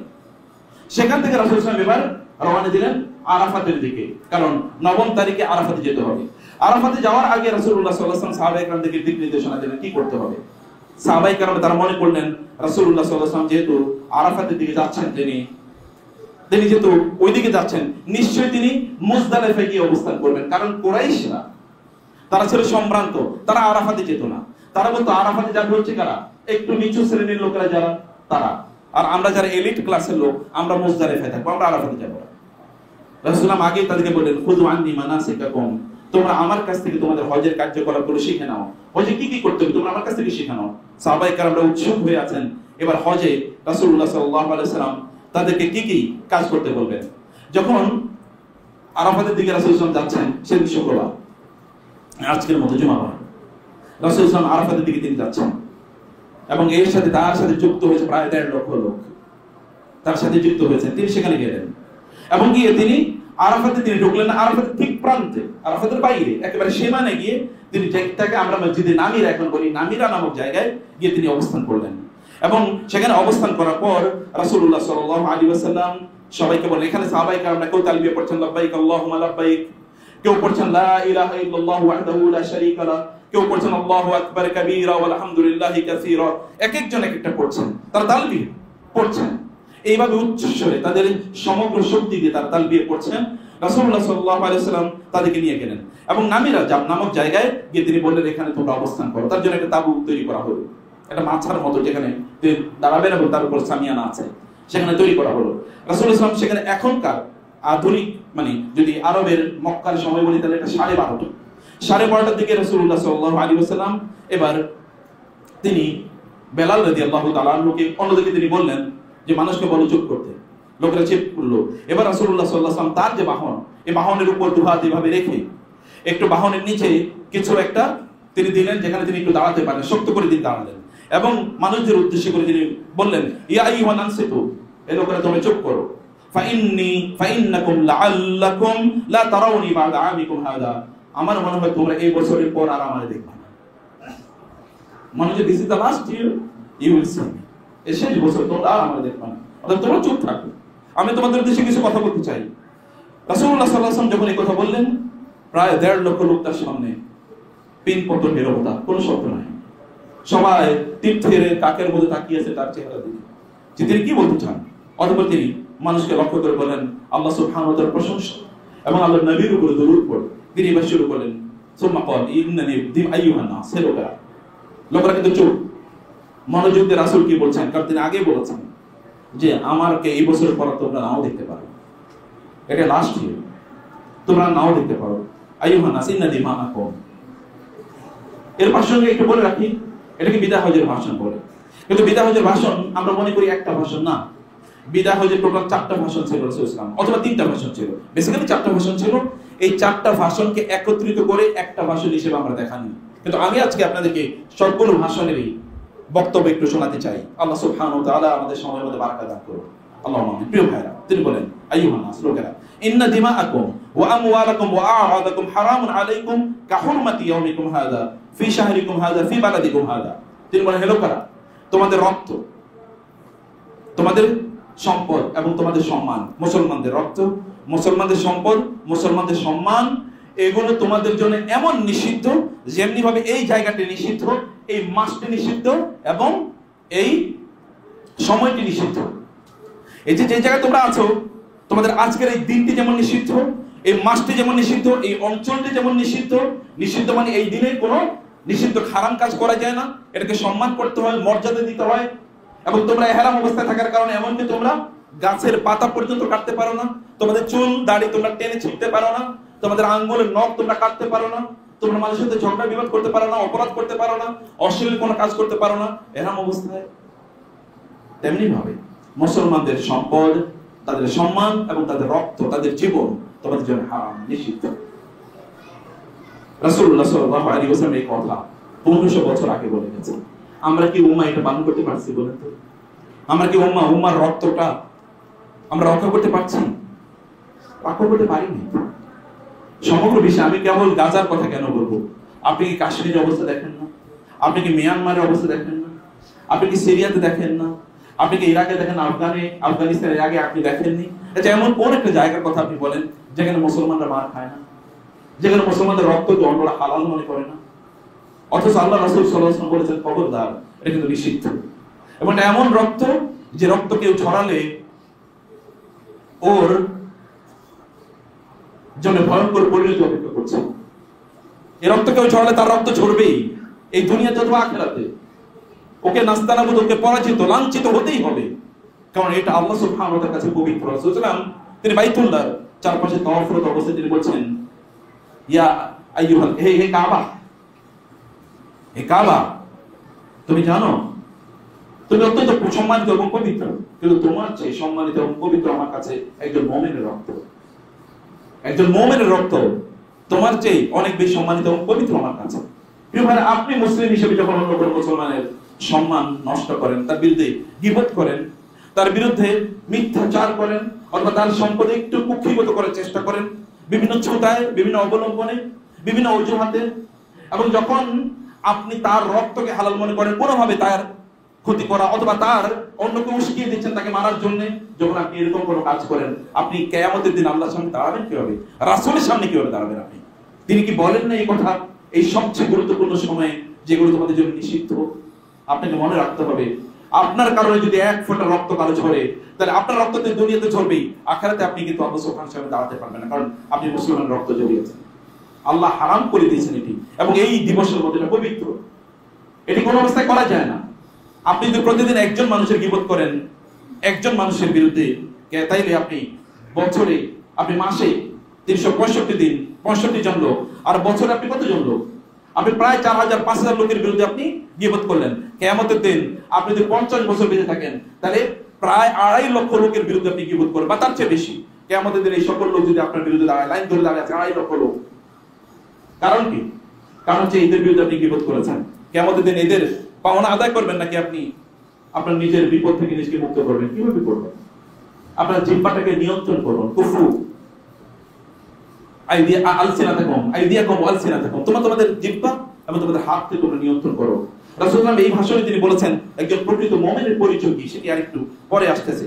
সেখান থেকে রাসূলুল্লাহ এবার রওনা দিলেন আরাফাতের দিকে, কারণ 9ম তারিখে আরাফাতে যেতে হবে। আরাফাতে যাওয়ার আগে রাসূলুল্লাহ সাল্লাল্লাহু আলাইহি ওয়াসাল্লাম সাহাবায়ে কেরামদেরকে দিক নির্দেশনা দিলেন কি করতে হবে। সাহাবায়ে কেরাম তারা মনে করলেন রাসূলুল্লাহ সাল্লাল্লাহু আলাইহি ওয়াসাল্লাম যেহেতু আরাফাতের দিকে যাচ্ছেন, তিনি যেহেতু ওইদিকে যাচ্ছেন, নিশ্চয়ই তিনি মুজদালিফায় গিয়ে অবস্থান করবেন। কারণ কুরাইশরা তারা ছিল সম্ভ্রান্ত, তারা আরাফাতে যেত না। তারা বলতো আরাফাতে যাবে হচ্ছে কারা, একটু নিচু শ্রেণীর লোকেরা যারা তারা, আর আমরা যারা এলিট ক্লাসের লোক আমরা মুজদালিফায় থাকবো, আমরা আরাফাতে যাবো না। রাসূলুল্লাহ আগেই তাদেরকে বললেন খুযু আন্নী মানাসিকাকুম, তোমরা আমার কাছ থেকে তোমাদের হজের কার্যকলাপগুলো শিখে নাও। হজে কি কি করতে হবে তোমরা আমার কাছ থেকে শিখে নাও। সাহাবায়ে কেরামরা উৎসুক হয়ে আছেন এবার হজে রাসূলুল্লাহ সাল্লাল্লাহু আলাইহি ওয়াসাল্লাম তাদেরকে কি কি কাজ করতে বলবেন। যখন আরাফাতের দিকে রাসূলুল্লাহ যাচ্ছেন, সেদিন শুক্রবার, আজকের মতো জুমাবার, রাসূলুল্লাহ আরাফাতের দিকে তিনি যাচ্ছেন এবং এর সাথে তার সাথে যুক্ত হয়েছে প্রায় 1.5 লক্ষ লোক তার সাথে যুক্ত হয়েছে। তিনি সেখানে গেলেন এবং গিয়ে তিনি আরাফাতে তিনি ঢুকলেন না, আরাফাতের ঠিক প্রান্তে, আরাফাতের বাইরে একেবারে সীমানে গিয়ে তিনি যেটাকে আমরা মসজিদে নামিরা এখন বলি, নামিরা নামক জায়গায় গিয়ে তিনি অবস্থান করলেন। এবং সেখানে অবস্থান করার পর রাসূলুল্লাহ সাল্লাল্লাহু আলাইহি ওয়াসাল্লাম সবাইকে বলেন, এখানে সাহাবায়ে কেরামরা কেউ তালবিয়া পড়ছেন লাব্বাইক আল্লাহুম্মা লাব্বাইক, কেউ পড়ছেন লা ইলাহা ইল্লাল্লাহু ওয়াহদাহু লা শারীকা লাহ, কেউ পড়ছেন আল্লাহু আকবার কাবীরা ওয়া আলহামদুলিল্লাহি কাসীরা। এক একজন এক একটা পড়ছেন, তারা তালবিয়া পড়ছেন এইভাবে উচ্চস্বরে তাদের সমগ্র শক্তি দিয়ে তারা তালবিয়া পড়ছেন। রাসূলুল্লাহ সাল্লাল্লাহু আলাইহি ওয়াসাল্লাম তাদেরকে নিয়ে গেলেন এবং নামিরা নামক জায়গায় গিয়ে তিনি বললেন এখানে তোমরা অবস্থান করো। তার জন্য একটা তাঁবু তৈরি করা হলো, একটা মাছার মতো যেখানে দাঁড়াবেন এবং তার উপর সামিয়ানা আছে, সেখানে তৈরি করা হলো। রাসূলুল্লাহ সাল্লাল্লাহু সেখানে এখনকার আধুনিক মানে যদি আরবের মক্কার সময় বলি তাহলে এটা 12:30, 12:30টার দিকে রাসূলুল্লাহ সাল্লাল্লাহু আলাইহি ওয়াসাল্লাম এবার তিনি বেলাল রাদিয়াল্লাহু তাআলা আনহুকে অন্যদিকে তিনি বললেন যে মানুষকে বলো চুপ করতে। লোকেরা চেপ করলো। এবার রাসূলুল্লাহ সাল্লাল্লাহু আলাইহি ওয়াসাল্লাম তার যে বাহন, এই বাহনের উপর দুহাত এভাবে রেখে একটু বাহনের নিচে কিছু একটা তিনি দিলেন যেখানে তিনি একটু দাঁড়াতে পারেন, শক্ত করে তিনি দাঁড়ালেন এবং মানুষদের উদ্দেশ্য করে তিনি বললেন ইয়া আইয়ুহান নাসিতু, এই লোকেরা তোমরা চুপ করো, ফাইন্নাকুম লাআল্লাকুম লা তারাউনি বা'দা আমিকুম হাদা, আমার মনে হয় তোমরা এই বছরের পর আর আমারে দেখবে না। মানে যে this is the last year you will see, এই শেষ বছর তোমরা আর আমারে দেখবে না, অর্থাৎ তোমরা চুপ থাকো, আমি তোমাদের উদ্দেশ্যে কিছু কথা বলতে চাই। রাসূলুল্লাহ সাল্লাল্লাহু আলাইহি ওয়াসাল্লাম যখন এই কথা বললেন, প্রায় 1.5 লক্ষ লোক তার সামনে পিনপত নীরবতা, কোনো শব্দ নাই। সবাই তীর্থের কাকের মধ্যে তাকিয়ে আছে তার চেহারা দিকে যে তিনি কি বলতে চান। অতঃপর তিনি মানুষকে লক্ষ্য করে বলেন আল্লাহ সুবহানাহু ওয়া তাআলার প্রশংসা এবং আল্লাহর নবীর উপরে দরুদ পড়ে তিনি এবার শুরু করলেন সুম্মা ক্বাল ইন্নানি আইয়ুহান নাস, লোকেরা কিন্তু চুপ, মনোযোগ দিয়ে রাসূল কি বলছেন, কারণ তিনি আগে বলেছেন যে আমাকে এই বছরের পর তোমরা নাও দেখতে পারো, এটা লাস্ট ইয়ার, তোমরা নাও দেখতে পারো। আইয়ুহান নাস ইন্নানি মাআকুম। এর ভাষণকে একটু বলে রাখি, এটাকে বিদায় হজের ভাষণ বলে। কিন্তু বিদায় হজের ভাষণ আমরা মনে করি একটা ভাষণ না, বিদায় হজের টোটাল 4টা ভাষণ ছিল রাসূলুল্লাহ, অথবা 3টা ভাষণ ছিল, বেসিক্যালি 4টা ভাষণ ছিল। এই 4টা ভাষণকে একত্রিত করে একটা ভাষণ হিসেবে আমরা দেখানি। কিন্তু আমি আজকে আপনাদেরকে সবগুলো ভাষণেরই বক্তব্য একটু শোনাতে চাই। আল্লাহ সুবহানাহু ওয়া তাআলা আমাদের সময়ের মধ্যে বারাকা দান করুন, আল্লাহুম্মা আমিন। প্রিয় ভাইরা, তিনি বলেন আইয়ুহান নাস, লোকেরা, ইন্না দিমাআকুম ওয়া আমওয়ালাকুম ওয়া আ'রাদাকুম হারামুন আলাইকুম কাহুরমাতি ইয়াউমিকুম হাযা ফি শাহরিকুম হাযা ফি বালাদিকুম হাযা। তিনি বলেন, হে লোকেরা, তোমাদের রক্ত, তোমাদের সম্পদ এবং তোমাদের সম্মান, মুসলমানদের রক্ত, মুসলমানদের সম্পদ, মুসলমানদের সম্মান, এগুলো তোমাদের জন্য এমন নিষিদ্ধ যেমনি ভাবে এই জায়গাটি নিষিদ্ধ, এই মাসটি নিষিদ্ধ এবং এই সময়টি নিষিদ্ধ। এই যে জায়গায় তোমরা আছো, তোমাদের আজকের এই দিনটি যেমন নিষিদ্ধ, এই মাসটি যেমন নিষিদ্ধ, এই অঞ্চলটি যেমন নিষিদ্ধ। নিষিদ্ধ মানে এই দিনে কোনো নিষিদ্ধ হারাম কাজ করা যায় না, এটাকে সম্মান করতে হয়, মর্যাদা দিতে হয়। এবং তোমরা ইহরাম অবস্থায় থাকার কারণে এমনকি তোমরা গাছের পাতা পর্যন্ত কাটতে পারো না, তোমাদের চুল দাড়ি তোমরা টেনে ছিঁড়তে পারো না, তোমাদের আঙ্গুলের নখ তোমরা কাটতে পারো না, তোমরা মানুষের সাথে ঝগড়া বিবাদ করতে পারো না, অপরাধ করতে পারো না, অশ্লীল কোনো কাজ করতে পারো না ইহরাম অবস্থায়। তেমনি ভাবে মুসলমানদের সম্পদ, তাদের সম্মান এবং তাদের রক্ত, তাদের জীবন তোমাদের জন্য হারাম, নিষিদ্ধ। রাসূলুল্লাহ সাল্লাল্লাহু আলাইহি ওয়াসাল্লাম এই কথা 1500 বছর আগে বলে গেছেন। আমরা কি উম্মাহ এটা পালন করতে পারছি বলেন তো? আমরা কি উম্মার রক্তটা আমরা রক্ষা করতে পারছি? রক্ষা করতে পারিনি। সমগ্র বিশ্বে আমি কেবল গাজার কথা কেন বলবো? আপনি কি কাশ্মীরের অবস্থা দেখেন না? আপনি কি মিয়ানমারের অবস্থা দেখেন না? আপনি কি সিরিয়াতে দেখেন না? আপনি কি ইরাকে দেখেন, আফগানিস্তানের আগে আপনি দেখেননি? এটা এমন কোন একটা জায়গার কথা আপনি বলেন যেখানে মুসলমানরা মার খায় না, যেখানে মুসলমানদের রক্তকে অন্যরা হালাল মনে করে না? অথচ আল্লাহ রাসূল সাল্লাল্লাহু আলাইহি ওয়াসাল্লাম বলেছেন, খবরদার, এটা কিন্তু নিষিদ্ধ। এবং এমন রক্ত যে রক্ত কেউ ছড়ালে ওর জন্য ভয়ঙ্কর পরিণতি অপেক্ষা করছে। এই রক্ত কেউ ছড়ালে তার রক্ত ঝরবেই, এই দুনিয়াতে অথবা আখিরাতে। ওকে নাস্তানাবুদ, ওকে পরাজিত, লাঞ্ছিত হতেই হবে, কারণ এটা আল্লাহ সুবহানাহু ওয়া তাআলার কাছে পবিত্র। রাসূল সাল্লাল্লাহু আলাইহি ওয়াসাল্লাম তিনি বাইতুল্লাহর চারপাশে তাওয়াফরত অবস্থায় তিনি বলছেন, ইয়া আইয়ুহাল, হে কাবা, হে কাবা, তুমি জানো তুমি অত্যন্ত সম্মানিত এবং পবিত্র, কিন্তু তোমার চেয়ে সম্মানিত এবং পবিত্র আমার কাছে একজন মুমিনের রক্ত। একজন মুমিনের রক্ত তোমার চেয়ে অনেক বেশি সম্মানিত এবং পবিত্র আমার কাছে। প্রিয় ভাই, আপনি মুসলিম হিসেবে যখন অন্য কোনো মুসলমানের সম্মান নষ্ট করেন, তার বিরুদ্ধে গীবত করেন, তার বিরুদ্ধে মিথ্যাচার করেন, অথবা তার সম্পদে একটু কুক্ষিগত করার চেষ্টা করেন বিভিন্ন ছুতায়, বিভিন্ন অবলম্বনে, বিভিন্ন অজুহাতে, এবং যখন আপনি তার রক্তকে হালাল মনে করেন, কোনোভাবে তার ক্ষতি করা অথবা তার অন্যকে উস্কিয়ে দিচ্ছেন তাকে মারার জন্য, যখন আপনি এরকম কোনো কাজ করেন, আপনি কিয়ামতের দিন আল্লাহর সামনে দাঁড়াবেন কিভাবে? রাসূলের সামনে কিভাবে দাঁড়াবেন আপনি? তিনি কি বলেন না এই কথা এই সবচেয়ে গুরুত্বপূর্ণ সময়ে, যেগুলো তোমাদের জন্য নিষিদ্ধ? আপনাকে মনে রাখতে হবে, আপনার কারণে যদি এক ফোঁটা রক্ত কারো ঝরে, তাহলে আপনার রক্ত তো দুনিয়াতে ঝরবেই, আখিরাতে আপনি কিন্তু আল্লাহ সুবহানাহু ওয়া তাআলার সামনে দাঁড়াতে পারবেন না, কারণ আপনি মুসলমানের রক্ত ঝরিয়েছেন। আল্লাহ হারাম করে দিয়েছেন এটি, এবং এই দিবসের মধ্যে এটা পবিত্র, এটি কোনো অবস্থায় করা যায় না। আপনি যদি প্রতিদিন একজন মানুষের গীবত করেন, একজন মানুষের বিরুদ্ধে, তাইলে আপনি বছরে, আপনি মাসে 365 দিন 65 জন লোক, আর বছরে আপনি কতজন লোক? আপনি প্রায় 4000-5000 লোকের বিরুদ্ধে আপনি গীবত করলেন। কিয়ামতের দিন আপনি যদি 50 বছর বেঁচে থাকেন, তাহলে প্রায় 2.5 লক্ষ লোকের বিরুদ্ধে আপনি গীবত করবেন, বা তার চেয়ে বেশি। কিয়ামতের দিন এই সকল লোক যদি আপনার বিরুদ্ধে দাঁড়ায়, লাইন ধরে দাঁড়ায় আছে 2.5 লক্ষ লোক। কারণ কি? কারণ হচ্ছে এদের বিরুদ্ধে আপনি গীবত করেছেন। কিয়ামতের দিন এদের পাওনা আদায় করবেন নাকি আপনি আপনার নিজের বিপদ থেকে নিজেকে মুক্ত করবেন? কিভাবে করবেন? আপনার জিহ্বাটাকে নিয়ন্ত্রণ করুন। কুফু আইদিয়াকুম আলসিনাতাকুম, তোমাদের জিহ্বা এবং তোমাদের হাতকে তোমরা নিয়ন্ত্রণ করো। রাসূলুল্লাহ এই ভাষণে তিনি বলেছেন একজন প্রকৃত মুমিনের পরিচয় কি, সেটি আরেকটু পরে আসতেছে।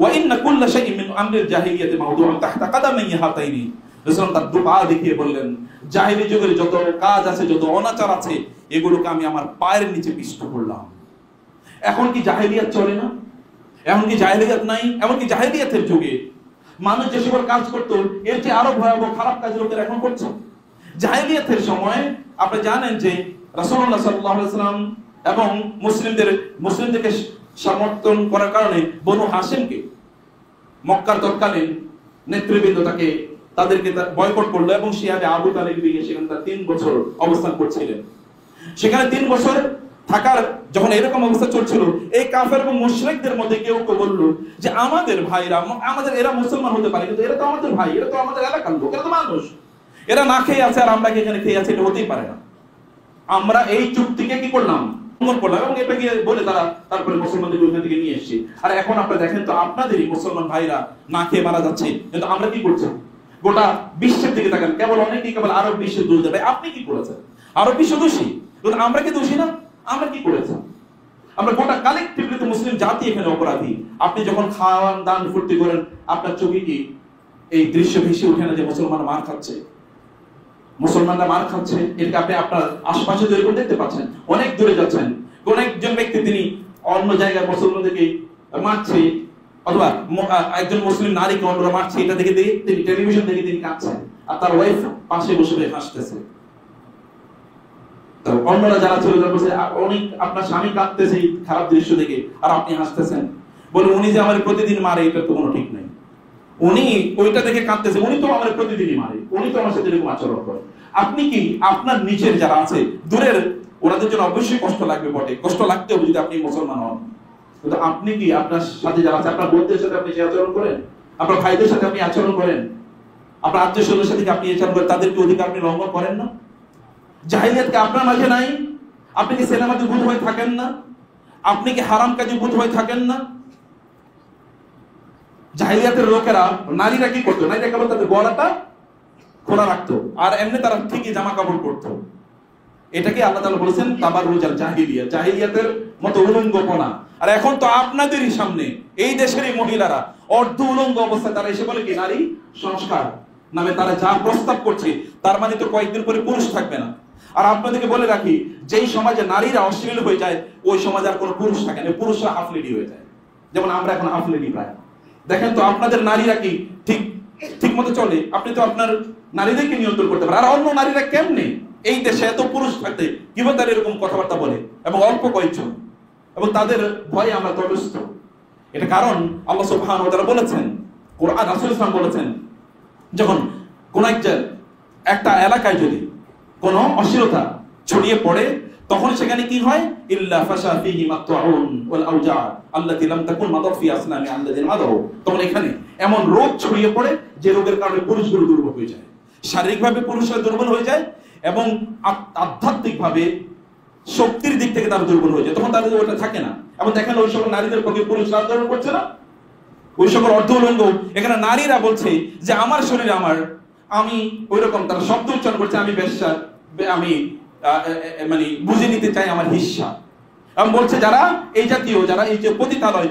ওয়া ইন্না কুল্লা শাইইন মিন আমরিল জাহিলিয়াতি মাওদুউন তাহতা কাদামাই হাতাইনি। রাসূলুল্লাহ তার দুপা দেখিয়ে বললেন, জাহিলি যুগের যত কাজ আছে, যত অনাচার আছে, এগুলোকে আমি আমার পায়ের নিচে পিষ্ট করলাম। এখন কি জাহিলিয়াত চলে না? এখন কি জাহিলিয়াত নাই? এমনকি জাহিলিয়াতের যুগে মানুষ যে সকল কাজ করতো, এর চেয়ে আরো ভয়াবহ খারাপ কাজ লোকেরা এখন করছে। জাহিলিয়াতের সময় আপনি জানেন যে রাসূলুল্লাহ সাল্লাল্লাহু আলাইহি ওয়াসাল্লাম এবং মুসলিমদেরকে সমর্থন করার কারণে বনু হাশিমকে, মক্কার তৎকালীন নেতৃবৃন্দ তাদেরকে বয়কট করলো, এবং শিয়াবে আবু তালিব গিয়ে সেখানে তার 3 বছর অবস্থান করছিলেন। সেখানে 3 বছর থাকার যখন এরকম অবস্থা চলছিল, এই কাফের এবং মুশরিকদের মধ্যে কেউ কেউ বলল যে আমাদের ভাইরা, আমাদের এরা মুসলমান হতে পারে, কিন্তু এরা তো আমাদের ভাই, এরা তো আমাদের এলাকার লোক, এরা তো মানুষ, এরা না খেয়ে আছে আর আমরা কি এখানে খেয়ে আছি? এটা হতেই পারে না। আমরা এই চুক্তিকে কি করলাম? ভঙ্গ করলাম, এবং এটা গিয়ে বলে তারপরে মুসলমানদের ওখান থেকে নিয়ে এসেছি। আর এখন আপনারা দেখেন তো, আপনাদেরই মুসলমান ভাইরা না খেয়ে মারা যাচ্ছে, কিন্তু আমরা কি করছি? গোটা বিশ্বের দিকে তাকান, কেবল অনেকেই কেবল আরব বিশ্বের দোষ দেয়। আপনি কি করেছেন? আরব বিশ্ব দোষী? আমরা কি দোষী না? আমরা কি করেছেন? আমরা গোটা কালেকটিভলি তো মুসলিম জাতি এখানে অপরাধী। আপনি যখন খাওয়ান দান ফুর্তি করেন, আপনার চোখে কি এই দৃশ্য ভেসে ওঠে না যে মুসলমান মার খাচ্ছে, মুসলমানরা মার খাচ্ছে? এটা আপনি আপনার আশপাশে তৈরি করে দেখতে পাচ্ছেন। অনেক দূরে যাচ্ছেন, কোন একজন ব্যক্তি তিনি অন্য জায়গায় মুসলমানদেরকে মারছে, অথবা একজন মুসলিম নারীকে অন্যরা মারছে, এটা দেখে তিনি টেলিভিশন দেখে তিনি কাঁদছেন, আর তার ওয়াইফ পাশে বসে হাসতেছে। অন্যরা যারা চলে যাচ্ছে, অনেক আপনার স্বামী কাঁদতেছে এই খারাপ দৃশ্য দেখে, আর আপনি হাসতেছেন। বলে উনি যে আমার প্রতিদিন মারে, এটা তো কোনো ঠিক নেই। উনি ওইটা দেখে কাঁদতেছে, উনি তো আমার প্রতিদিনই মারে, উনি তো আমার সাথে এরকম আচরণ করে। আপনি কি আপনার নিচের যারা আছে দূরের, ওনাদের জন্য অবশ্যই কষ্ট লাগবে বটে, কষ্ট লাগতে হবে যদি আপনি মুসলমান হন। কিন্তু আপনি কি আপনার সাথে যারা আছে, আপনার বোনদের সাথে আপনি যে আচরণ করেন, আপনার ভাইদের সাথে আপনি আচরণ করেন, আপনার আত্মীয় স্বজনের সাথে আপনি আচরণ করেন, তাদেরকে অধিকার আপনি লঙ্ঘন করেন না? জাহিলিয়াত কি আপনার মাঝে নাই? আপনি কি সিনেমাতে বুঁদ হয়ে থাকেন না? আপনি কি হারাম কাজে বুঁদ হয়ে থাকেন না? জাহিলিয়াতের লোকেরা, নারীরা কি করতো? নারীরা কেবল তাদের গলাটা খোলা রাখতো, আর এমনি তারা ঠিকই জামা কাপড় পরতো। এটাকে আল্লাহ তাআলা বলেছেন তাবাররুজ আল জাহিলিয়া, জাহিলিয়াতের মতো উলঙ্গপনা। আর এখন তো আপনাদেরই সামনে এই দেশেরই মহিলারা অর্ধ উলঙ্গ অবস্থায় তারা এসে বলে কি নারী সংস্কার নামে তারা যা প্রস্তাব করছে, তার মানে তো কয়েকদিন পরে পুরুষ থাকবে না। আর আপনাদেরকে বলে রাখি, যেই সমাজে নারীরা অশ্লীল হয়ে যায়, ওই সমাজে আর কোনো পুরুষ থাকে না, পুরুষরা হাফ লেডি হয়ে যায়। যেমন আমরা এখন হাফ লেডি প্রায়। দেখেন তো আপনাদের নারীরা কি ঠিক মতো চলে? আপনি তো আপনার নারীদেরকে নিয়ন্ত্রণ করতে পারেন, আর অন্য নারীরা কেমনে এই দেশে এত পুরুষ থাকতে কিভাবে তারা এরকম কথাবার্তা বলে, এবং অল্প কয়েকজন, এবং তাদের ভয়ে আমরা তটস্থ। এটা কারণ আল্লাহ সুবহানাহু ওয়া তাআলা বলেছেন, কোরআন রাসূল সাল্লাল্লাহু আলাইহি ওয়াসাল্লাম বলেছেন, যখন কোন একটা এলাকায় যদি কোন অশ্লীলতা ছড়িয়ে পড়ে, তখন সেখানে কি হয়? ইল্লা ফাশা ফীহি মাতউন ওয়াল আওজা আল্লাতী লাম তাকুন মাদাত ফি আসনামি আল্লাযিনা মাদাউ। তখন এখানে এমন রোগ ছড়িয়ে পড়ে যে রোগের কারণে পুরুষগুলো দুর্বল হয়ে যায়, শারীরিকভাবে পুরুষরা দুর্বল হয়ে যায়, এবং আধ্যাত্মিকভাবে শক্তির দিক থেকে তারা দুর্বল হয়ে যায়। তখন তাদের ওটা থাকে না। এবং দেখেন ওই সকল নারীদের পক্ষে পুরুষরা আন্দোলন করছে না, ওই সকল অর্ধ উলঙ্গ। এখানে নারীরা বলছে যে আমার শরীর আমার, আমি ওই রকম তারা শব্দ উচ্চারণ করছে, আমি বেশ্যা, আমি মানে বুঝে নিতে চাই আমার হিস্সা। এবং বলছে যারা এই জাতীয়, যারা এই যে পতিতালয়,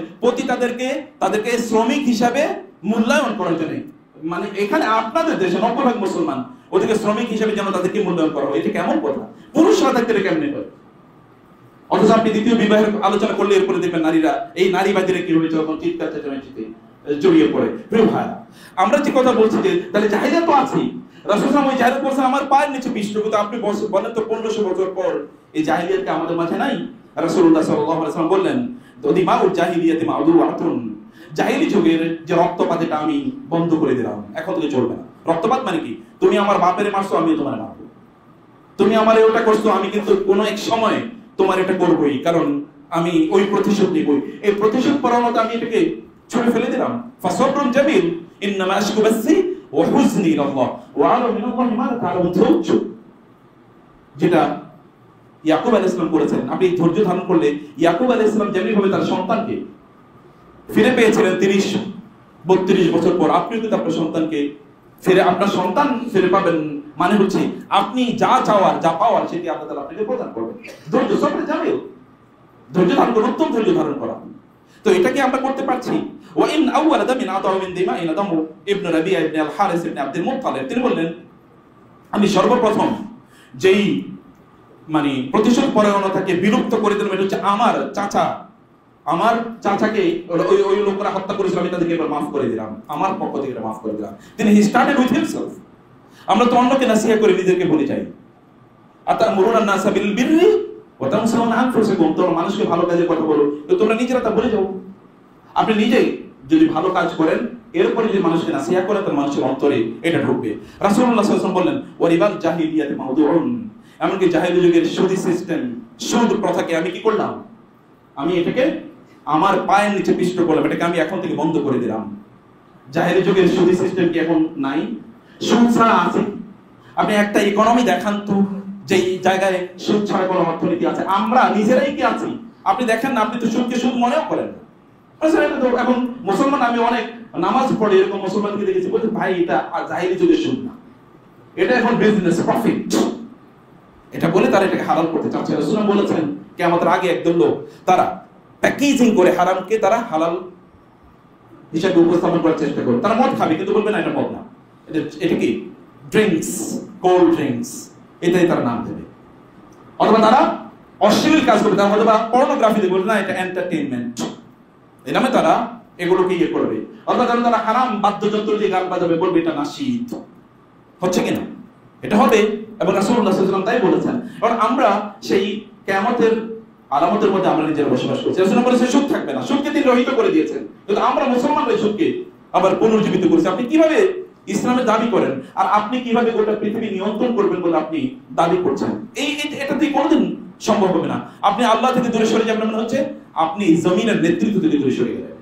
তাদেরকে শ্রমিক হিসাবে মূল্যায়ন করার জন্য, মানে এখানে আপনাদের দেশে 90% মুসলমান, ওদেরকে শ্রমিক হিসাবে যেন তাদেরকে মূল্যায়ন করা হয়। এটা কেমন কথা? পুরুষরা থাকতে কেমনে হয়? অথচ আপনি দ্বিতীয় বিবাহের আলোচনা করলে এরপরে দেখবেন নারীরা, এই নারীবাদীরা কি হয়েছে তখন চিৎকার চেঁচামেচিতে জড়িয়ে পড়ে। প্রিয় ভাই, আমরা যে কথা বলছি যে তাহলে জাহিলিয়াত তো আছেই, রাসূল সাল্লাল্লাহু আলাইহি ওয়াসাল্লাম ওই জাহিলিয়াত বলছেন আমার পায়ের নিচে পিষ্ট, কিন্তু আপনি বলেন তো 1500 বছর পর এই জাহিলিয়াত কি আমাদের মাঝে নাই? রাসূলুল্লাহ সাল্লাল্লাহু আলাইহি ওয়াসাল্লাম বললেন, দিমাউল জাহিলিয়াতি মাউদুআতুন, জাহিলি যুগের যে রক্তপাত এটা আমি বন্ধ করে দিলাম, এখন থেকে চলবে না। রক্তপাত মানে কি? তুমি আমার বাপের মারছো, আমি তোমার মারবো। তুমি আমার ওটা করছো, আমি কিন্তু কোনো এক সময় তোমার এটা করবোই, কারণ আমি ওই প্রতিশোধ নিবই। এই প্রতিশোধ পরামত আমি এটাকে ছুঁড়ে ফেলে দিলাম। ফাসবরুন জামিল ইন্নামা আশকু বাসি ওয়া হুজনি ইলাল্লাহ ওয়া আলা মিনাল্লাহি মা লা তা'লামুন। ধৈর্য যেটা ইয়াকুব আলাইহিস সালাম করেছেন, আপনি ধৈর্য ধারণ করলে, ইয়াকুব আলাইহিস সালাম যেমনি ভাবে তার সন্তানকে ফিরে পেয়েছিলেন 30-32 বছর পর, আপনি কিন্তু আপনার সন্তানকে আপনার সন্তান ফিরে পাবেন, মানে হচ্ছে আপনি যা চাওয়ার, যা পাওয়ার সেটি আল্লাহ তাআলা আপনাকে প্রদান করবেন। ধৈর্য সবরে জামিল, ধৈর্য ধারণ করুন, উত্তম ধৈর্য ধারণ করা। তো এটা কি আমরা করতে পারছি? ওয়া ইন আউয়ালা দামিন আতাউ মিন দিমাইনা দামু ইবনে রাবিয়া ইবনে আল হারিস ইবনে আব্দুল মুত্তালিব, তিনি বললেন আমি সর্বপ্রথম যেই মানে প্রতিশোধ পরায়ণতাকে বিলুপ্ত করে দিলাম, এটা হচ্ছে আমার চাচাকে ওই লোকরা হত্যা করেছিল, আমি তাদেরকে এবার মাফ করে দিলাম, আমার পক্ষ থেকে মাফ করে দিলাম। তিনি হি স্টার্টেড উইথ হিমসেলফ। আমরা তো অন্যকে নাসিহা করে নিজেকে ভুলে যাই। আতামুরুনা নাসা বিল বিররি ওয়া তানসাউনা আনফুসাকুম, তোমরা মানুষকে ভালো কাজের কথা বলো, তো তোমরা নিজেরা তা ভুলে যাও। আপনি নিজেই যদি ভালো কাজ করেন, এরপরে যদি মানুষকে নাসিহা করেন, তাহলে মানুষের অন্তরে এটা ঢুকবে। রাসূলুল্লাহ সাল্লাল্লাহু আলাইহি ওয়াসাল্লাম বললেন ওয়ারিবাল জাহিলিয়াতি মাউদুউন, এমনকি জাহিলি যুগের সুদী সিস্টেম, সুদ প্রথাকে আমি কি করলাম? আমি এটাকে আমার পায়ের নিচে পিষ্ট করলাম, এটাকে আমি এখন থেকে বন্ধ করে দিলাম। জাহিলি যুগের সুদী সিস্টেম কি এখন নাই? সুদ ছাড়া আছে? আপনি একটা ইকোনমি দেখান তো যে জায়গায় সুদ ছাড়া কোনো অর্থনীতি আছে? আমরা নিজেরাই কি আছি? আপনি দেখেন না, আপনি তো সুদকে সুদ মনেও করেন না। এখন মুসলমান, আমি অনেক নামাজ পড়ে এরকম মুসলমানকে দেখেছি বলছে ভাই এটা জাহিলি যুগের সুদ না, এটা এখন বিজনেস প্রফিট, এটা বলে তারা এটাকে হালাল করতে চাচ্ছে। রাসূলুল্লাহ বলেছেন কিয়ামতের আগে একদল লোক তারা প্যাকেজিং করে হারামকে তারা হালাল হিসাবে উপস্থাপন করার চেষ্টা করবে। তারা মদ খাবে কিন্তু বলবে না এটা মদ না, এটা কি ড্রিঙ্কস, কোল্ড ড্রিঙ্কস, এটাই তারা নাম দেবে। অথবা তারা অশ্লীল কাজ করবে, তারা হয়তো বা পর্নোগ্রাফি দিয়ে বলবে না এটা এন্টারটেইনমেন্ট, এই নামে তারা এগুলোকে ইয়ে করবে। অথবা তারা হারাম বাদ্যযন্ত্র দিয়ে গান বাজাবে, বলবে এটা নাশিদ। হচ্ছে কিনা? এটা হবে। এবং রাসূলুল্লাহ সাল্লাল্লাহু আলাইহি ওয়াসাল্লাম তাই বলেছেন। এবং আমরা সেই কিয়ামতের আলামতের মধ্যে আমরা নিজেরা বসবাস করছি। রাসূলুল্লাহ বলেছেন সুদ থাকবে না, সুদকে তিনি রহিত করে দিয়েছেন, কিন্তু আমরা মুসলমানরা সুদকে আবার পুনর্জীবিত করেছি। আপনি কিভাবে ইসলামের দাবি করেন আর আপনি কিভাবে গোটা পৃথিবী নিয়ন্ত্রণ করবেন বলে আপনি দাবি করছেন? এটা দিয়ে কোনোদিন সম্ভব হবে না। আপনি আল্লাহ থেকে দূরে সরে যাবেন মনে হচ্ছে আপনি জমিনের নেতৃত্ব থেকে দূরে সরে গেলেন।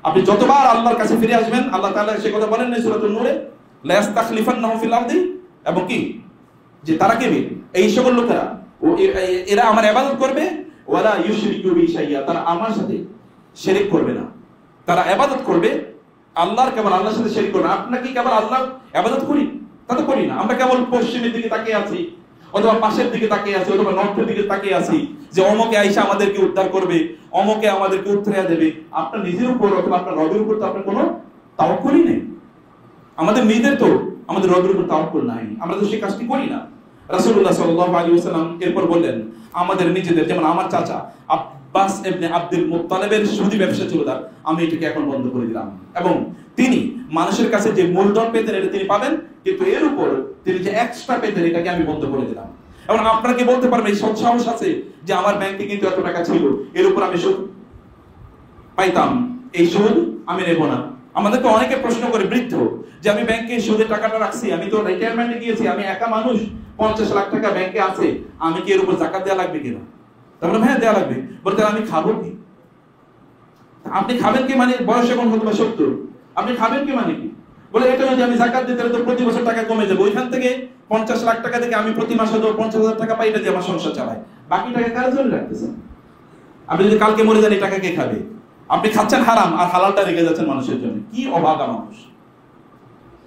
আপনি যতবার আল্লাহর কাছে ফিরে আসবেন, আল্লাহ তাআলা সে কথা বলেন না সূরাতুন নূরে, লা ইস্তাখলিফান্নাহুম ফিল আরদি, এবং কি যে তারা কে এই সকল লোকেরা এরা আমার ইবাদত করবে, ওয়ালা ইউশরিকু বি শাইআ, তারা আমার সাথে শিরক করবে না। তারা ইবাদত করবে আল্লাহর, কেবল আল্লাহর সাথে শিরক করবে না। আপনাকে কেবল আল্লাহর ইবাদত করি তা তো করি না, আমরা কেবল পশ্চিমের দিকে তাকিয়ে আছি, অথবা পাশের দিকে তাকিয়ে আছি, অথবা নর্থের দিকে তাকিয়ে আছি যে অমুকে আইসা আমাদেরকে উদ্ধার করবে, অমুকে আমাদেরকে উত্তরাইয়া দেবে। আপনার নিজের উপর অথবা আপনার রবের উপর তো আপনার কোনো তাওয়াক্কুলই নেই। আমাদের নিজেদের তো আমাদের রবের উপর তাওয়াক্কুল নাই, আমরা তো সেই কাজটি করি না। রাসূলুল্লাহ সাল্লাল্লাহু আলাইহি ওয়াসাল্লাম এরপর বললেন আমাদের নিজেদের, যেমন আমার চাচা আব্বাস ইবনে আব্দুল মুত্তালিবের সুদি ব্যবসা ছিল তার, আমি এটাকে এখন বন্ধ করে দিলাম। এবং তিনি মানুষের কাছে যে মূলধন পেতেন এটা তিনি পাবেন, কিন্তু এর উপর তিনি যে এক্সট্রা পেতেন এটাকে আমি বন্ধ করে দিলাম। এবং আপনাকে বলতে পারবেন এই সৎসাহস আছে যে আমার ব্যাংকে কিন্তু এত টাকা ছিল, এর উপর আমি সুদ পাইতাম, এই সুদ আমি নেব না। আমাদেরকে অনেকে প্রশ্ন করে বৃদ্ধ যে আমি ব্যাংকে সুদের টাকাটা রাখছি, আমি তো রিটায়ারমেন্টে গিয়েছি, আমি একা মানুষ, 50 লাখ টাকা ব্যাংকে আছে, আমি কি এর উপর যাকাত দেওয়া লাগবে কিনা? তারপরে হ্যাঁ দেওয়া লাগবে। বলতে আমি খাবো কি? আপনি খাবেন কি মানে বয়স এখন হয়তো 70, আপনি খাবেন কি মানে কি? বলে এটা যদি আমি যাকাত দিই তাহলে তো প্রতি বছর টাকা কমে যাবে, ওইখান থেকে 50 লাখ টাকা থেকে আমি প্রতি মাসে 50,000 টাকা পাই, এটা দিয়ে আমার সংসার চালাই, বাকি টাকা কার জন্য রাখতেছেন? আপনি যদি কালকে মরে যান এই টাকা কে খাবে? আপনি খাচ্ছেন হারাম আর হালালটা রেখে যাচ্ছেন মানুষের জন্য। কি অভাগা মানুষ!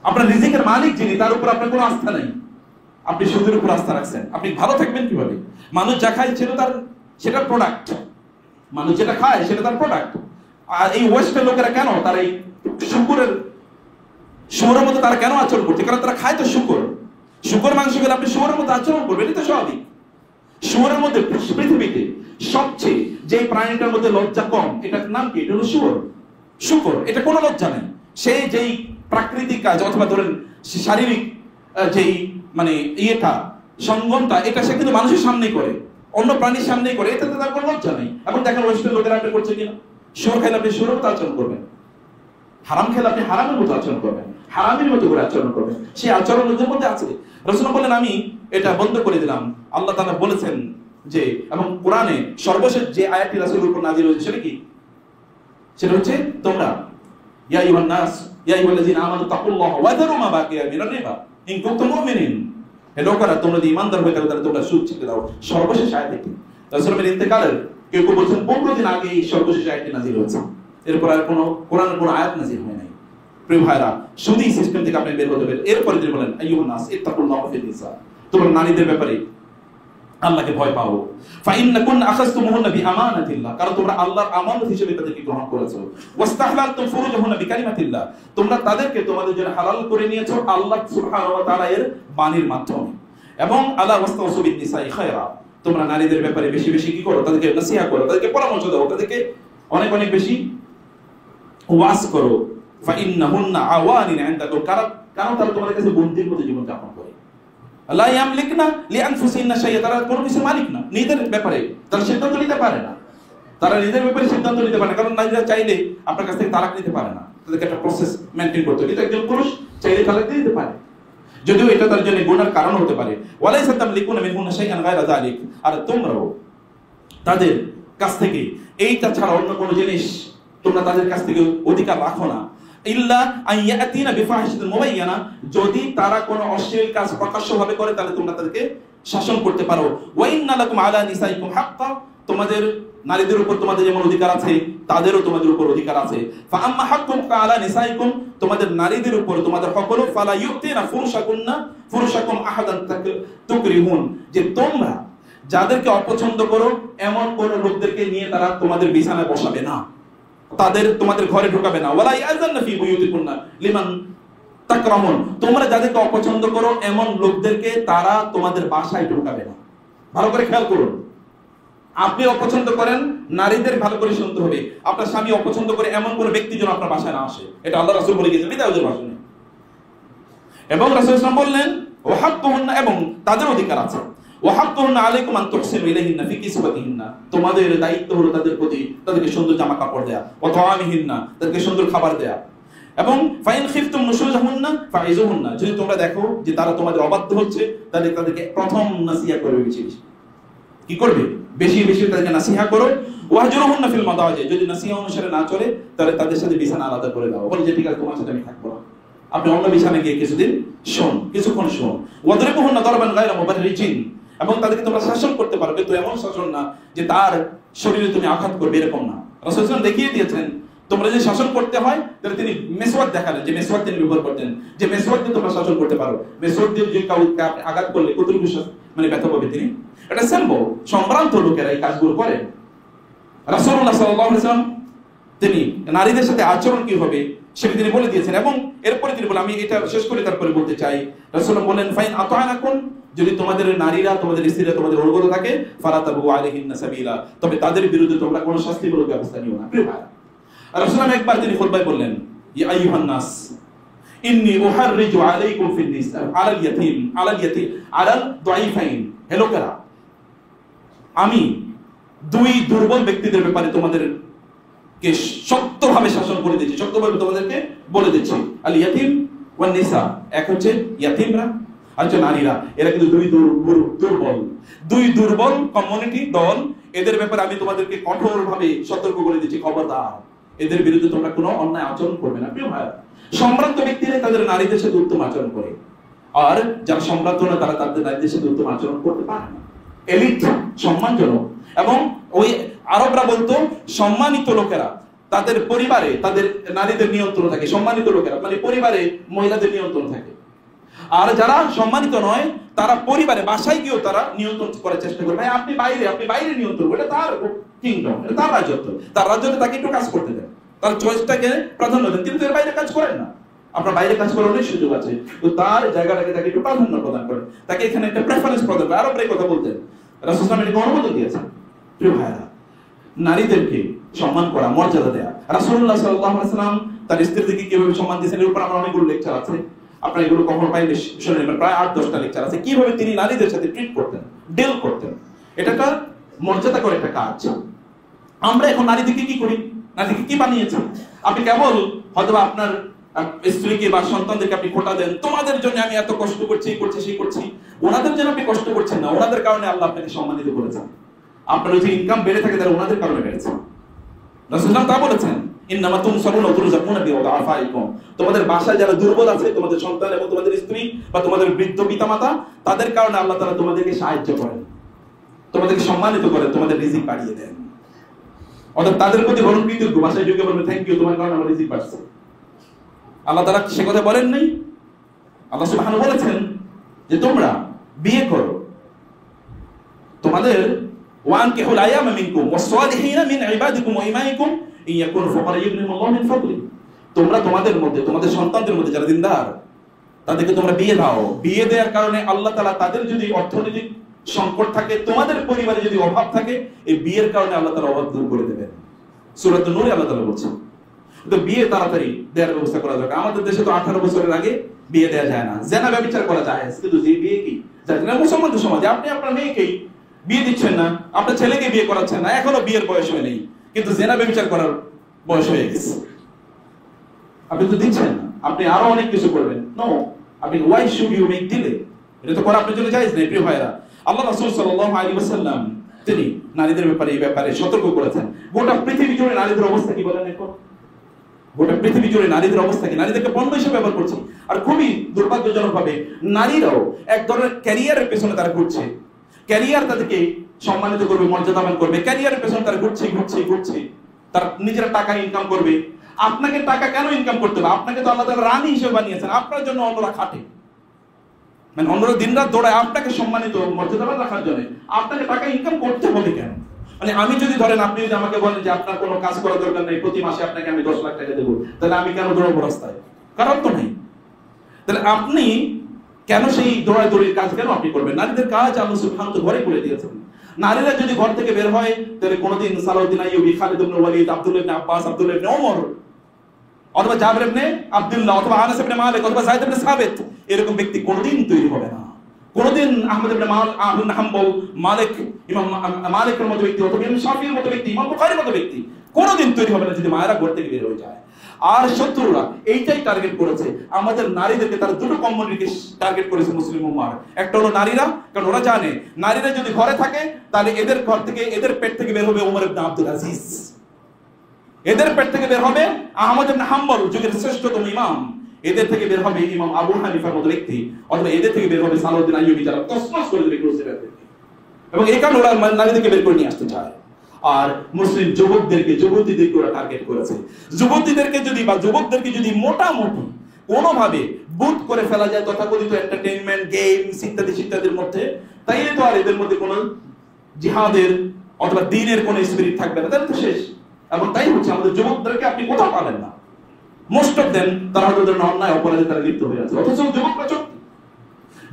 আপনার রিজিকের মালিক যিনি, তার উপর আপনার কোনো আস্থা নাই, আপনি সুদের উপর আস্থা রাখছেন। আপনি ভালো থাকবেন কিভাবে? মানুষ যা খায় সেটা প্রোডাক্ট, মানুষ যেটা খায় সেটা তার প্রোডাক্ট। আর এই ওয়েস্টের লোকেরা কেন তারা এই শুয়োরের মতো তারা কেন আচরণ করছে? কারণ তারা খায় তো শুকর মাংস খেলে আপনি শুয়োরের মতো আচরণ করবেন, এটা তো স্বাভাবিক। শুয়োরের মধ্যে পৃথিবীতে সবচেয়ে যে প্রাণীটার মধ্যে লজ্জা কম, এটার নাম কি? এটা হলো শুকর। এটা কোনো লজ্জা নেই। সেই যেই প্রাকৃতিক কাজ অথবা ধরেন শারীরিক যেই মানে ইয়েটা সঙ্গমটা, এটা সে কিন্তু মানুষের সামনেই করে, অন্য প্রাণীর সামনেই করে, এটাতে তার কোনো লজ্জা নেই। এখন দেখেন ওয়েস্টের লোকেরা আপনি করছে কিনা? শুয়োর খাইলে আপনি শুয়োরের মতো আচরণ করবেন, হারাম খেলে আপনি হারামের মতো আচরণ করবেন, হারামের মতো করে আচরণ করবেন। সেই আচরণ ওদের মধ্যে আছে। রাসূলুল্লাহ বলেন আমি এটা বন্ধ করে দিলাম। আল্লাহ তাআলা বলেছেন যে, এবং কোরআনে সর্বশেষ যে আয়াতটি রাসূলের উপর নাযিল হয়েছে সেটা কি? সেটা হচ্ছে তোমরা ইয়া আইয়ুহান নাস ইয়া আইয়ুহাল্লাযীনা আমানু তাকুল্লাহা ওয়া যারু মা বাকিয়া মিনার রিবা ইন কুনতুম মুমিনিন। হে লোকেরা, তোমরা যদি ঈমানদার হয়ে থাকো তাহলে তোমরা সুদ ছেড়ে দাও। সর্বশেষ আয়াত কি? রাসূলের ইন্তেকালের কেউ কেউ বলছেন 15 দিন আগে এই সর্বশেষ আয়াতটি নাযিল হয়েছে, এরপর আর কোনো কোরআনের কোনো আয়াত নাযিল হয় নাই। প্রিয় ভাইরা, সুদী সিস্টেম থেকে আপনি বের হতে হবে। এরপরে তিনি বলেন আইয়ুহান নাস ইত্তাকুল্লাহা ফিল নিসা, তোমরা নারীদের ব্যাপারে আল্লাহকে ভয় পাও। ফাইন্নাকুন আখাযতুমুহুন্না বিআমানাতিল্লাহ, কারণ তোমরা আল্লাহর আমানত হিসেবে তাদেরকে গ্রহণ করেছো। ওয়াস্তাহলালতুম ফুরুজাহুন্না বিকালিমাতিল্লাহ, তোমরা তাদেরকে তোমাদের জন্য হালাল করে নিয়েছো আল্লাহ সুবহানাহু ওয়া তাআলা এর বাণীর মাধ্যমে। এবং আল্লাহ ওয়াস্তাউসু বিন-নিসাই খায়রা, তোমরা নারীদের ব্যাপারে বেশি বেশি কি করো? তাদেরকে নসিহত করো, তাদেরকে পরামর্শ দাও, তাদেরকে অনেক অনেক বেশি ওয়াজ করো। ফাইন্নাহুন্না আওয়ানিন ইনদাকুম, কারণ তারা তোমাদের কাছে বন্দীর মতো জীবন যাপন করে। লা ইয়ামলিকনা লিআনফুসিহিন্না শাইআ, তারা কোনো কিছুর মালিক না, নিজেদের ব্যাপারে তারা সিদ্ধান্ত নিতে পারে না। তারা নিজেদের ব্যাপারে সিদ্ধান্ত নিতে পারে না, কারণ নারীরা চাইলে আপনার কাছ থেকে তালাক নিতে পারে না, তাদেরকে একটা প্রসেস মেইনটেইন করতে হয়। কিন্তু একজন পুরুষ চাইলে তালাক দিতে পারে, যদিও এটা তার জন্য গুনার কারণ হতে পারে। ওয়ালাইসা তামলিকুনা মিনহুন্না শাইআন গায়রা যালিক, আর তোমরাও তাদের কাছ থেকে এইটা ছাড়া অন্য কোনো জিনিস তোমরা তাদের কাছ থেকে অধিকার রাখো না। ইল্লা আইয়াতিনা বিফাহিশাতিন মুবাইয়ানা, যদি তারা কোনো অশ্লীল কাজ প্রকাশ্যভাবে করে তাহলে তোমরা তাদেরকে শাসন করতে পারো। ওয়া ইন্না লাকুম আলা নিসাইকুম হাক্কা, তোমাদের নারীদের উপর তোমাদের যেমন অধিকার আছে তাদেরও তোমাদের উপর অধিকার আছে। ফাআম্মা হাক্কুকা আলা নিসাইকুম, তোমাদের নারীদের উপর তোমাদের হক হলো ফালা ইউতিনা ফুরুশাকুম আহাদান তুকরিহুন, যে তোমরা যাদেরকে অপছন্দ করো এমন কোন লোকদেরকে নিয়ে তারা তোমাদের বিছানায় বসাবে না, তাদের তোমাদের ঘরে ঢোকাবে না। ওয়ালা ইয়াযান্না ফি বুয়ুতিকুন্না লিমান তাকরাহুন, তোমরা যাদেরকে অপছন্দ করো এমন লোকদেরকে তারা তোমাদের বাসায় ঢোকাবে না। ভালো করে খেয়াল করুন, আপনি অপছন্দ করেন নারীদের, ভালো করে শুনতে হবে, আপনার স্বামী অপছন্দ করে এমন কোন ব্যক্তি যেন আপনার বাসায় না আসে। এটা আল্লাহ রাসূল বলে গেছেন বিদায়ুল ভাষণে। এবং রাসূল সাল্লাল্লাহু আলাইহি ওয়াসাল্লাম বললেন ওয়া হাক্কুহুন্না, এবং তাদের অধিকার আছে, ওয়া হাক্কুহুন্না আলাইকুম আন তুহসিনু ইলাইহিন্না ফি কিসওয়াতিহিন্না, তোমাদের দায়িত্ব হলো তাদের প্রতি তাদেরকে সুন্দর জামা কাপড় দেয়া, ওয়া তাআমিহিন্না, তাদেরকে সুন্দর খাবার দেয়া, এবং ফাইন খিফতুম নুশুজাহুন্না ফাইজুহুন্না, যদি তোমরা দেখো যে তারা তোমাদের অবাধ্য হচ্ছে তাহলে তাদেরকে প্রথম নসিহত করবে, বেশি বেশি কি করবে, বেশি বেশি তাদেরকে নসিহত করো। ওয়াহজুরুহুন্না ফিল মাদাজি, যদি নসিহত অনুসারে না চলে তাহলে তাদের সাথে বিছানা আলাদা করে দাও, বলে যে ঠিক আছে তোমার সাথে আমি থাকবো না, আপনি অন্য বিছানায় গিয়ে কিছুক্ষণ শোন। ওয়াদরিবুহুন্না দরবান গায়রা মুবাররিজিন, এবং তাদেরকে তোমরা শাসন করতে পারবে, তো এমন শাসন না যে তার শরীরে তুমি আঘাত করবে, এরকম না। রাসূল সাল্লাল্লাহু আলাইহি ওয়াসাল্লাম দেখিয়ে দিয়েছেন তোমরা যে শাসন করতে হয়, তাহলে তিনি মেসওয়াক দেখালেন, যে মেসওয়াক তিনি ব্যবহার করতেন, যে মেসওয়াক দিয়ে তোমরা শাসন করতে পারো। মেসওয়াক দিয়ে যে কাউকে আপনি আঘাত করলে কতটুকু মানে ব্যথা পাবে তিনি, এটা সম্ভব। সম্ভ্রান্ত লোকেরা এই কাজগুলো করেন। রাসূলুল্লাহ সাল্লাল্লাহু আলাইহি ওয়াসাল্লাম তিনি নারীদের সাথে আচরণ কি হবে সেটা তিনি বলে দিয়েছেন, এবং এরপরে তিনি বলেন, আমি এটা শেষ করে তারপরে বলতে চাই, রাসূলুল্লাহ বলেন ফাইন আতা'নাকুম, যদি তোমাদের নারীরা তোমাদের স্ত্রীরা তোমাদের অনুগত থাকে, ফালা তাবু আলাইহিন্না সাবিলা, তবে তাদের বিরুদ্ধে তোমরা কোনো শাস্তিমূলক ব্যবস্থা নিও না। প্রিয় ভাই, রাসূলুল্লাহ একবার তিনি খুতবায় বললেন, ইয়া আইয়ুহান নাস ইন্নী উহাররিজু আলাইকুম ফিন নিসা আলাল ইয়াতীম আলাল দাঈফাইন, হে লোকেরা, আমি দুই দুর্বল ব্যক্তিদের ব্যাপারে তোমাদেরকে শক্তভাবে শাসন করে দিচ্ছি, শক্তভাবে তোমাদেরকে বলে দিচ্ছি। আল ইয়াতীম ওয়ান নিসা, এক হচ্ছে ইয়াতীমরা আর হচ্ছে নারীরা, এরা কিন্তু দুই দুর্বল কমিউনিটি দল, এদের ব্যাপারে আমি তোমাদেরকে কঠোরভাবে সতর্ক করে দিচ্ছি, খবরদার এদের বিরুদ্ধে তোমরা কোনো অন্যায় আচরণ করবে না। প্রিয় ভাই, সম্ভ্রান্ত ব্যক্তিরা তাদের নারীদের সাথে উত্তম আচরণ করে, আর যারা সম্ভ্রান্ত না তারা তাদের নারীদের সাথে উত্তম আচরণ করতে পারে না। এলিট সম্মানজনক, এবং ওই আরবরা বলতো সম্মানিত লোকেরা তাদের পরিবারে তাদের নারীদের নিয়ন্ত্রণ থাকে, সম্মানিত লোকেরা মানে পরিবারে মহিলাদের নিয়ন্ত্রণ থাকে, আর যারা সম্মানিত নয় তারা পরিবারে বাসায় গিয়েও তারা নিয়ন্ত্রণ করার চেষ্টা করে। ভাই আপনি বাইরে নিয়ন্ত্রণ, এটা তার কিংডম, এটা তার রাজত্ব, তার রাজত্বে তাকে একটু কাজ করতে দেন, তার চয়েসটাকে প্রাধান্য দেন, কিন্তু এর বাইরে কাজ করেন না। আপনার বাইরে কাজ করার অনেক সুযোগ আছে, তো তার জায়গাটাকে তাকে একটু প্রাধান্য প্রদান করেন, তাকে এখানে একটা প্রেফারেন্স প্রদান করেন। আরবরা এই কথা বলতেন, রাসূল সাল্লাল্লাহু আলাইহি ওয়াসাল্লাম অনুমোদন দিয়েছেন। প্রিয় ভাইরা, নারীদেরকে সম্মান করা, মর্যাদা দেয়া, রাসূলুল্লাহ সাল্লাল্লাহু আলাইহি ওয়াসাল্লাম তার স্ত্রীদেরকে কিভাবে সম্মান দিয়েছেন এর উপর আমার অনেকগুলো লেকচার আছে, আপনারা এগুলো কখনো পাইলে শুনে নেবেন। প্রায় 8-10টা লেকচার আছে কিভাবে তিনি নারীদের সাথে ট্রিট করতেন, ডিল করতেন। এটা একটা মর্যাদা করে একটা কাজ। আমরা এখন নারীদেরকে কি করি, নারীদেরকে কি বানিয়েছি? আপনি কেবল হয়তো আপনার স্ত্রীকে বা সন্তানদেরকে আপনি খোটা দেন, তোমাদের জন্য আমি এত কষ্ট করছি, এই করছি, সেই করছি। ওনাদের জন্য আপনি কষ্ট করছেন না, ওনাদের কারণে আল্লাহ আপনাকে সম্মানিত করেছেন। আপনার যে ইনকাম বেড়ে থাকে তারা ওনাদের কারণে বেড়েছে। রাসূলুল্লাহ তা বলেছেন, ইন্নামা তুনসারুনা ওয়া তুরযাকুনা বিআদাফাইকুম, তোমাদের বাসায় যারা দুর্বল আছে, তোমাদের সন্তান এবং তোমাদের স্ত্রী বা তোমাদের বৃদ্ধ পিতামাতা, তাদের কারণে আল্লাহ তাআলা তোমাদেরকে সাহায্য করেন, তোমাদেরকে সম্মানিত করেন, তোমাদের রিজিক বাড়িয়ে দেন। অর্থাৎ তাদের প্রতি বরং কৃতজ্ঞ, বাসায় ঢুকে বলবেন থ্যাংক ইউ, তোমার কারণে আমার রিজিক বাড়ছে। আল্লাহ তাআলা সে কথা বলেন নাই? আল্লাহ সুবহানাহু বলেছেন যে তোমরা বিয়ে করো, তোমাদের ওয়ানকিহুল আয়ামা মিনকুম ওয়াস-সালিহিনা মিন ইবাদিকুম ওয়া ইমাইকুম ইন ইয়াকুনু ফুকারা ইউগনিহিমুল্লাহু মিন ফাদলি, তোমরা তোমাদের মধ্যে তোমাদের সন্তানদের মধ্যে যারা দিনদার তাদেরকে তোমরা বিয়ে দাও। বিয়ে দেওয়ার কারণে আল্লাহ তাআলা তাদের যদি অর্থনৈতিক সংকট থাকে, তোমাদের পরিবারে যদি অভাব থাকে, এই বিয়ের কারণে আল্লাহ তাআলা অভাব দূর করে দেবেন। সূরা নূরে আল্লাহ তাআলা বলছেন, তো বিয়ে তাড়াতাড়ি দেওয়ার ব্যবস্থা করা দরকার। আমাদের দেশে তো 18 বছরের আগে বিয়ে দেওয়া যায় না, জেনা ব্যভিচার করা যায়, কিন্তু যে বিয়ে কি যায় না মুসলমানদের সমাজে। আপনি আপনার মেয়েকেই বিয়ে দিচ্ছেন না, আপনার ছেলেকে বিয়ে করাচ্ছেন না, এখনো বিয়ের বয়স হয় নেই, কিন্তু জেনা ব্যভিচার করার বয়স হয়ে গেছে। আপনি তো দিচ্ছেন না, আপনি আরো অনেক কিছু করবেন। নো, আপনি why should you make delay, এটা তো করা আপনার জন্য জায়েজ নেই। প্রিয় ভাইরা, আল্লাহ রাসূল সাল্লাল্লাহু আলাইহি ওয়াসাল্লাম তিনি নারীদের ব্যাপারে এই ব্যাপারে সতর্ক করেছেন। গোটা পৃথিবী জুড়ে নারীদের অবস্থা কি বলেন এখন? গোটা পৃথিবী জুড়ে নারীদের অবস্থা কি? নারীদেরকে পণ্য হিসেবে ব্যবহার করছে, আর খুবই দুর্ভাগ্যজনক ভাবে নারীরাও এক ধরনের ক্যারিয়ারের পেছনে তারা ঘুরছে। ক্যারিয়ার তাদেরকে সম্মানিত করবে, মর্যাদাবান করবে, ক্যারিয়ারের পেছনে তার ঘুরছে, তার নিজের টাকা ইনকাম করবে। আপনাকে টাকা কেন ইনকাম করতে হবে? আপনাকে তো আল্লাহ তাআলা রানী হিসেবে বানিয়েছেন, আপনার জন্য অন্যরা খাটে, মানে অন্যরা দিনরাত দৌড়ায় আপনাকে সম্মানিত মর্যাদাবান রাখার জন্য। আপনাকে টাকা ইনকাম করতে হবে কেন? মানে আমি যদি ধরেন, আপনি যদি আমাকে বলেন যে আপনার কোনো কাজ করার দরকার নেই, প্রতি মাসে আপনাকে আমি 10 লাখ টাকা দেবো, তাহলে আমি কেন দৌড়াবো রাস্তায়? কারণ তো নেই। তাহলে আপনি কেন সেই দৌড়াদৌড়ির কাজ কেন আপনি করবেন? নারীদের কাজ আল্লাহ সুবহানাহু ওয়া তাআলা ঘরে করে দিয়েছেন। নারীরা যদি ঘর থেকে বের হয়, তাহলে কোনোদিন সালাউদ্দিন আইয়ুবী, খালিদ ইবনে ওয়ালিদ, আব্দুল্লাহ ইবনে আব্বাস, আব্দুল্লাহ ইবনে ওমর, অথবা জাবির ইবনে আব্দুল্লাহ, অথবা আনাস ইবনে মালিক, অথবা যায়েদ ইবনে সাবিত, এরকম ব্যক্তি কোনোদিন তৈরি হবে না। কোনোদিন আহমদ ইবনে হাম্বল, মালিক, ইমাম মালিকের মতো ব্যক্তি, অথবা ইমাম শাফিঈর মতো ব্যক্তি, ইমাম বুখারীর মতো ব্যক্তি কোনোদিন তৈরি হবে না যদি মায়েরা ঘর থেকে বের হয়ে যায়। আর শত্রুরা এইটাই টার্গেট করেছে আমাদের নারীদেরকে। তারা দুটো কমিউনিটিকে টার্গেট করেছে মুসলিম উম্মাহ। একটা হলো নারীরা, কারণ ওরা জানে নারীরা যদি ঘরে থাকে তাহলে এদের ঘর থেকে, এদের পেট থেকে বের হবে ওমর ইবনে আব্দুল আজিজ, এদের পেট থেকে বের হবে আহমদ ইবনে হাম্বল, যুগের শ্রেষ্ঠতম ইমাম, এদের থেকে বের হবে ইমাম আবু হানিফার মতো ব্যক্তি, অথবা এদের থেকে বের হবে সালাউদ্দিন আইয়ুবী, যারা তছনছ করে দেবে ক্রুসেডারদেরকে। এবং এই কারণে ওরা নারীদেরকে বের করে নিয়ে আসতে চায়। আর মুসলিম যুবতীদেরকে ওরা টার্গেট করেছে। যুবকদেরকে যদি মোটামুটি কোনোভাবে বুট করে ফেলা যায় তথাকথিত এন্টারটেইনমেন্ট, গেমস ইত্যাদির মধ্যে, তাইলে তো আর এদের মধ্যে কোনো জিহাদের অথবা দ্বীনের কোনো স্পিরিট থাকবে না, তাহলে তো শেষ। এবং তাই হচ্ছে আমাদের যুবকদেরকে আপনি কোথাও পাবেন না। মোস্ট অফ দেম তারা হয়তো অন্যায় অপরাধে তারা লিপ্ত হয়ে আছে, অথচ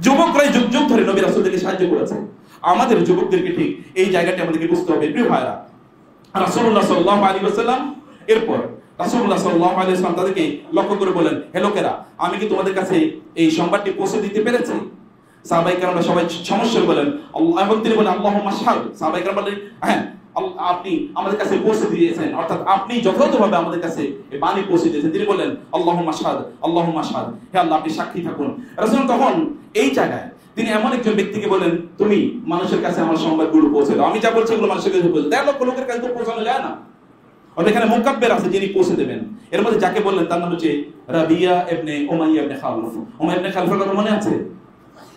যুবকরাই যুগ যুগ ধরে নবী রাসূলদেরকে সাহায্য করেছে। আমাদের যুবকদেরকে ঠিক এই জায়গাটি আমাদেরকে বুঝতে হবে। প্রিয় ভাইরা, রাসূলুল্লাহ সাল্লাল্লাহু আলাইহি ওয়াসাল্লাম এরপর রাসূলুল্লাহ সাল্লাল্লাহু আলাইহি ওয়াসাল্লাম তাদেরকে লক্ষ্য করে বলেন, হে লোকেরা, আমি কি তোমাদের কাছে এই সংবাদটি পৌঁছে দিতে পেরেছি? সাহাবায়ে কেরামরা সবাই সমস্যা বলেন, এবং তিনি বলেন আল্লাহুম্মা শাহাদ। সাহাবায়ে কেরাম বলেন, হ্যাঁ আপনি আমাদের কাছে পৌঁছে দিয়েছেন, অর্থাৎ আপনি যথাযথভাবে আমাদের কাছে এই বাণী পৌঁছে দিয়েছেন। তিনি বললেন আল্লাহুম্মা শাহাদ, আল্লাহুম্মা শাহাদ, হে আল্লাহ আপনি সাক্ষী থাকুন। রাসূল তখন এই জায়গায় তিনি এমন একজন ব্যক্তিকে বলেন, তুমি মানুষের কাছে আমার সংবাদগুলো পৌঁছে দাও, আমি যা বলছি এগুলো মানুষের কাছে পৌঁছে দাও। লক্ষ লোকের কাছে তো পৌঁছানো যায় না। আর এখানে মুকাব্বির আছে যিনি পৌঁছে দেবেন। এর মধ্যে যাকে বললেন তার নাম হচ্ছে রাবিয়া ইবনে উমাইয়া ইবনে খালফ। উমাইয়া ইবনে খালফের কথা মনে আছে?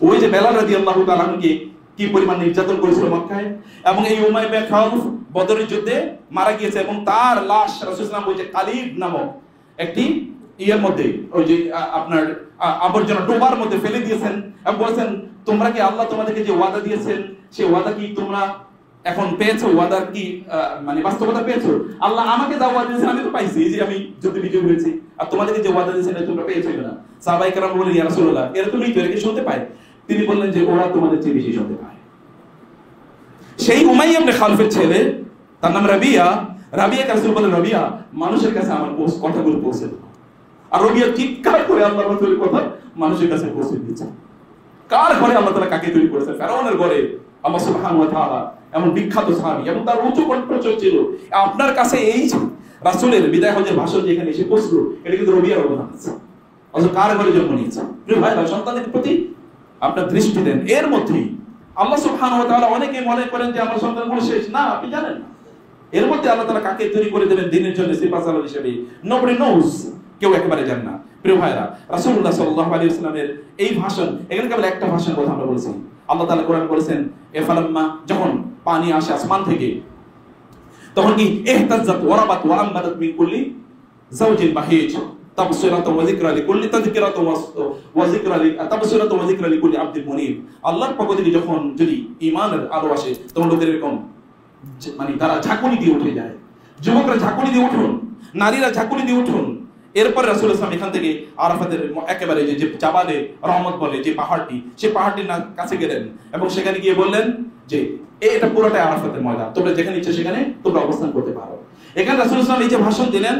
ওই যে বেলাল রাদিয়াল্লাহু তাআলা আনহুকে কি পরিমাণ নির্যাতন করেছিল মক্কায়, এবং এই উমাইয়া ইবনে খালফ বদরের যুদ্ধে মারা গিয়েছে, এবং তার লাশ রাসূল সাল্লাল্লাহু আলাইহি ওয়াসাল্লাম ওই যে কালিব নামক একটি ইয়ের মধ্যে, ওই যে আপনার আবর্জনা ডোবার মধ্যে ফেলে দিয়েছেন, এবং বলেছেন তোমরা কি আল্লাহ তোমাদেরকে যে ওয়াদা দিয়েছেন সেই ওয়াদা কি তোমরা এখন পেয়েছো? ওয়াদার কি মানে বাস্তবতা পেয়েছো? আল্লাহ আমাকে যা ওয়াদা দিয়েছেন আমি তো পাইছি, এই যে আমি যুদ্ধে বিজয় হয়েছি, আর তোমাদেরকে যে ওয়াদা দিয়েছেন তোমরা পেয়েছো না? সাহাবায়ে কেরাম বললেন, ইয়া রাসূলুল্লাহ, এরা তো মৃত, এরা কি শুনতে পায়? তিনি বললেন যে ওরা তোমাদের চেয়ে বেশি শুনতে পায়। সেই উমাইয়া ইবনে খালফের ছেলে, তার নাম রাবিয়া। রাবিয়াকে রাসূল বলেন, রাবিয়া মানুষের কাছে আমার কথাগুলো পৌঁছে দাও। আর রাবিয়া চিৎকার করে আল্লাহর রাসূলের কথা মানুষের কাছে পৌঁছে দিয়েছে। কার ঘরে আল্লাহ তাআলা কাকে তৈরি করেছেন? ফেরাউনের ঘরে আল্লাহ সুবহানাহু ওয়া তাআলা এমন বিখ্যাত সাহাবী, এবং তার উচ্চ কণ্ঠস্বর ছিল। আপনার কাছে এই রাসূলের বিদায় হজের ভাষণ যেখানে এসে পৌঁছলো, এটা কিন্তু রাবিয়ার অবদান আছে। অথচ কার ঘরে জন্ম নিয়েছে? প্রিয় ভাইরা, সন্তানের প্রতি আপনার দৃষ্টি দেন। এর মধ্যেই আল্লাহ সুবহানাহু ওয়া তাআলা, অনেকে মনে করেন যে আমার সন্তানগুলো শেষ, না, আপনি জানেন না এর মধ্যে আল্লাহ তাআলা কাকে তৈরি করে দেবেন দিনের জন্য সিপাহসালার হিসেবে। নোবডি নোজ, কেউ একেবারে জানে না। প্রিয় ভাইরা, রাসূলুল্লাহ সাল্লাল্লাহু আলাইহি ওয়াসাল্লামের এই ভাষণ, এখানে কেবল একটা ভাষণের কথা আমরা বলেছি। আল্লাহ তাআলা কোরআন বলেছেন, এফালাম্মা, যখন পানি আসে আসমান থেকে, তখন কি ইহতাজ্জাত ওয়ারাবাত ওয়া আমবাতাত মিন কুল্লি যাওজিন বাহিজ তাবসিরাতু ওয়া যিকরা লিকুল্লি তাযকিরাতু ওয়া যিকরা তাবসিরাতু ওয়া যিকরা লিকুল্লি আবদিন মুনিব। আল্লাহর পক্ষ থেকে যখন যদি ঈমানের আলো আসে, তখন লোকের এরকম মানে তারা ঝাঁকুনি দিয়ে উঠে যায়। যুবকরা ঝাঁকুনি দিয়ে উঠুন, নারীরা ঝাঁকুনি দিয়ে উঠুন। এরপর রাসূল সাল্লাল্লাহু আলাইহি ওয়াসাল্লাম এখান থেকে আরাফাতের একেবারে যে জাবালে রহমত বলে যে পাহাড়টি, সেই পাহাড়টির কাছে গেলেন, এবং সেখানে গিয়ে বললেন যে এটা পুরোটাই আরাফাতের ময়দান, তোমরা যেখানে ইচ্ছে সেখানে তোমরা অবস্থান করতে পারো। এখানে রাসূল সাল্লাল্লাহু আলাইহি ওয়াসাল্লাম এই যে ভাষণ দিলেন,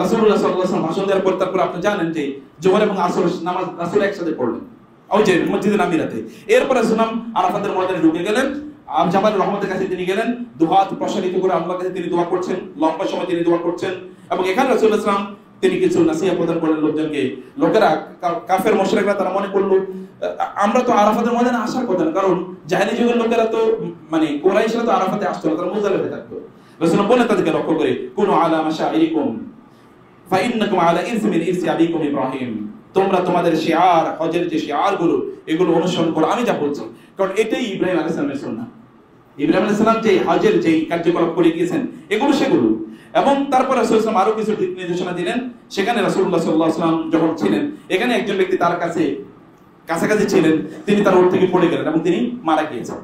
রাসূলুল্লাহ সাল্লাল্লাহু আলাইহি ওয়াসাল্লাম ভাষণ দেওয়ার পর তারপর আপনি জানেন যে জোহর এবং আসর নামাজ রাসূল একসাথে পড়লেন ওই যে মসজিদে নামিরাতে। এরপর রাসূল আরাফাতের ময়দানে ঢুকে গেলেন, জাবাল রহমতের কাছে তিনি গেলেন, দুহাত প্রসারিত করে আল্লাহর কাছে তিনি দোয়া করছেন, লম্বা সময় তিনি দোয়া করছেন। এবং এখানে রাসূলুল্লাহ সাল্লাল্লাহু আলাইহি ওয়াসাল্লাম তিনি কিছু নাসিহা প্রদান করলেন লোকজনকে। লোকেরা, কাফের মুশরিকরা তারা মনে করলো আমরা তো আরাফাতের ময়দানে আসার কথা না, কারণ জাহেলি যুগের লোকেরা তো মানে কুরাইশরা তো আরাফাতে আসতো না, তারা মুজদালিফায় থাকতো। রাসূল বলেন তাদেরকে লক্ষ্য করে, কুনু আলা মাশাইরিকুম ফাইন্নাকুম আলা ইরসি মিন ইরসি আবিকুম ইব্রাহিম, তোমরা তোমাদের শিয়ার, হজের যে শিয়ারগুলো এগুলো অনুসরণ করো আমি যা বলছি, কারণ এটাই ইব্রাহিম আলাইহিস সালামের সুন্নাহ। ইব্রাহিম আলাইহিস সালাম যে হজের যে কার্যকলাপ করে গিয়েছেন এগুলো সেগুলো। এবং তারপর রাসূল সাল্লাল্লাহু আরো কিছু দিক নির্দেশনা দিলেন। সেখানে রাসূলুল্লাহ সাল্লাল্লাহু আলাইহি ওয়াসাল্লাম যখন ছিলেন, এখানে একজন ব্যক্তি তার কাছাকাছি ছিলেন, তিনি তার ওঠ থেকে পড়ে গেলেন এবং তিনি মারা গিয়েছেন।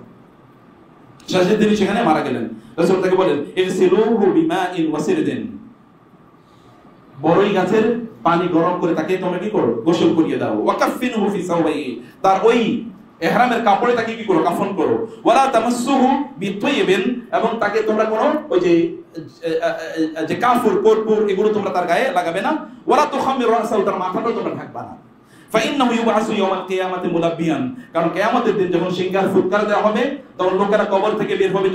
শেষে তিনি সেখানে মারা গেলেন। রাসূল তাকে বলেন, ইরসিলুহু বিমাইন ওয়াসিরদিন, বড়ই গাছের পানি গরম করে তাকে তোমরা কি করো, গোসল করিয়ে দাও। ওয়াকাফিনহু ফি সাওবাই, তার ওই ইহরামের কাপড়ে তাকে কি করো, কাফন করো। ওয়ালা তামাসসুহু বিতাইবিন, এবং তাকে তোমরা কোনো ওই যে কাফুর কর্পূর এগুলো তোমরা তার গায়ে লাগাবে না। ওয়ালা তুখাম্মিরু রাসাহু, তার মাথাটাও তোমরা ঢাকবা না। ফাইন্নাহু ইউবআসু ইয়াওমাল কিয়ামাতি মুলাব্বিয়ান, কারণ কিয়ামতের দিন যখন সিংহার ফুৎকার দেওয়া হবে, তখন লোকেরা কবর থেকে বের হবে,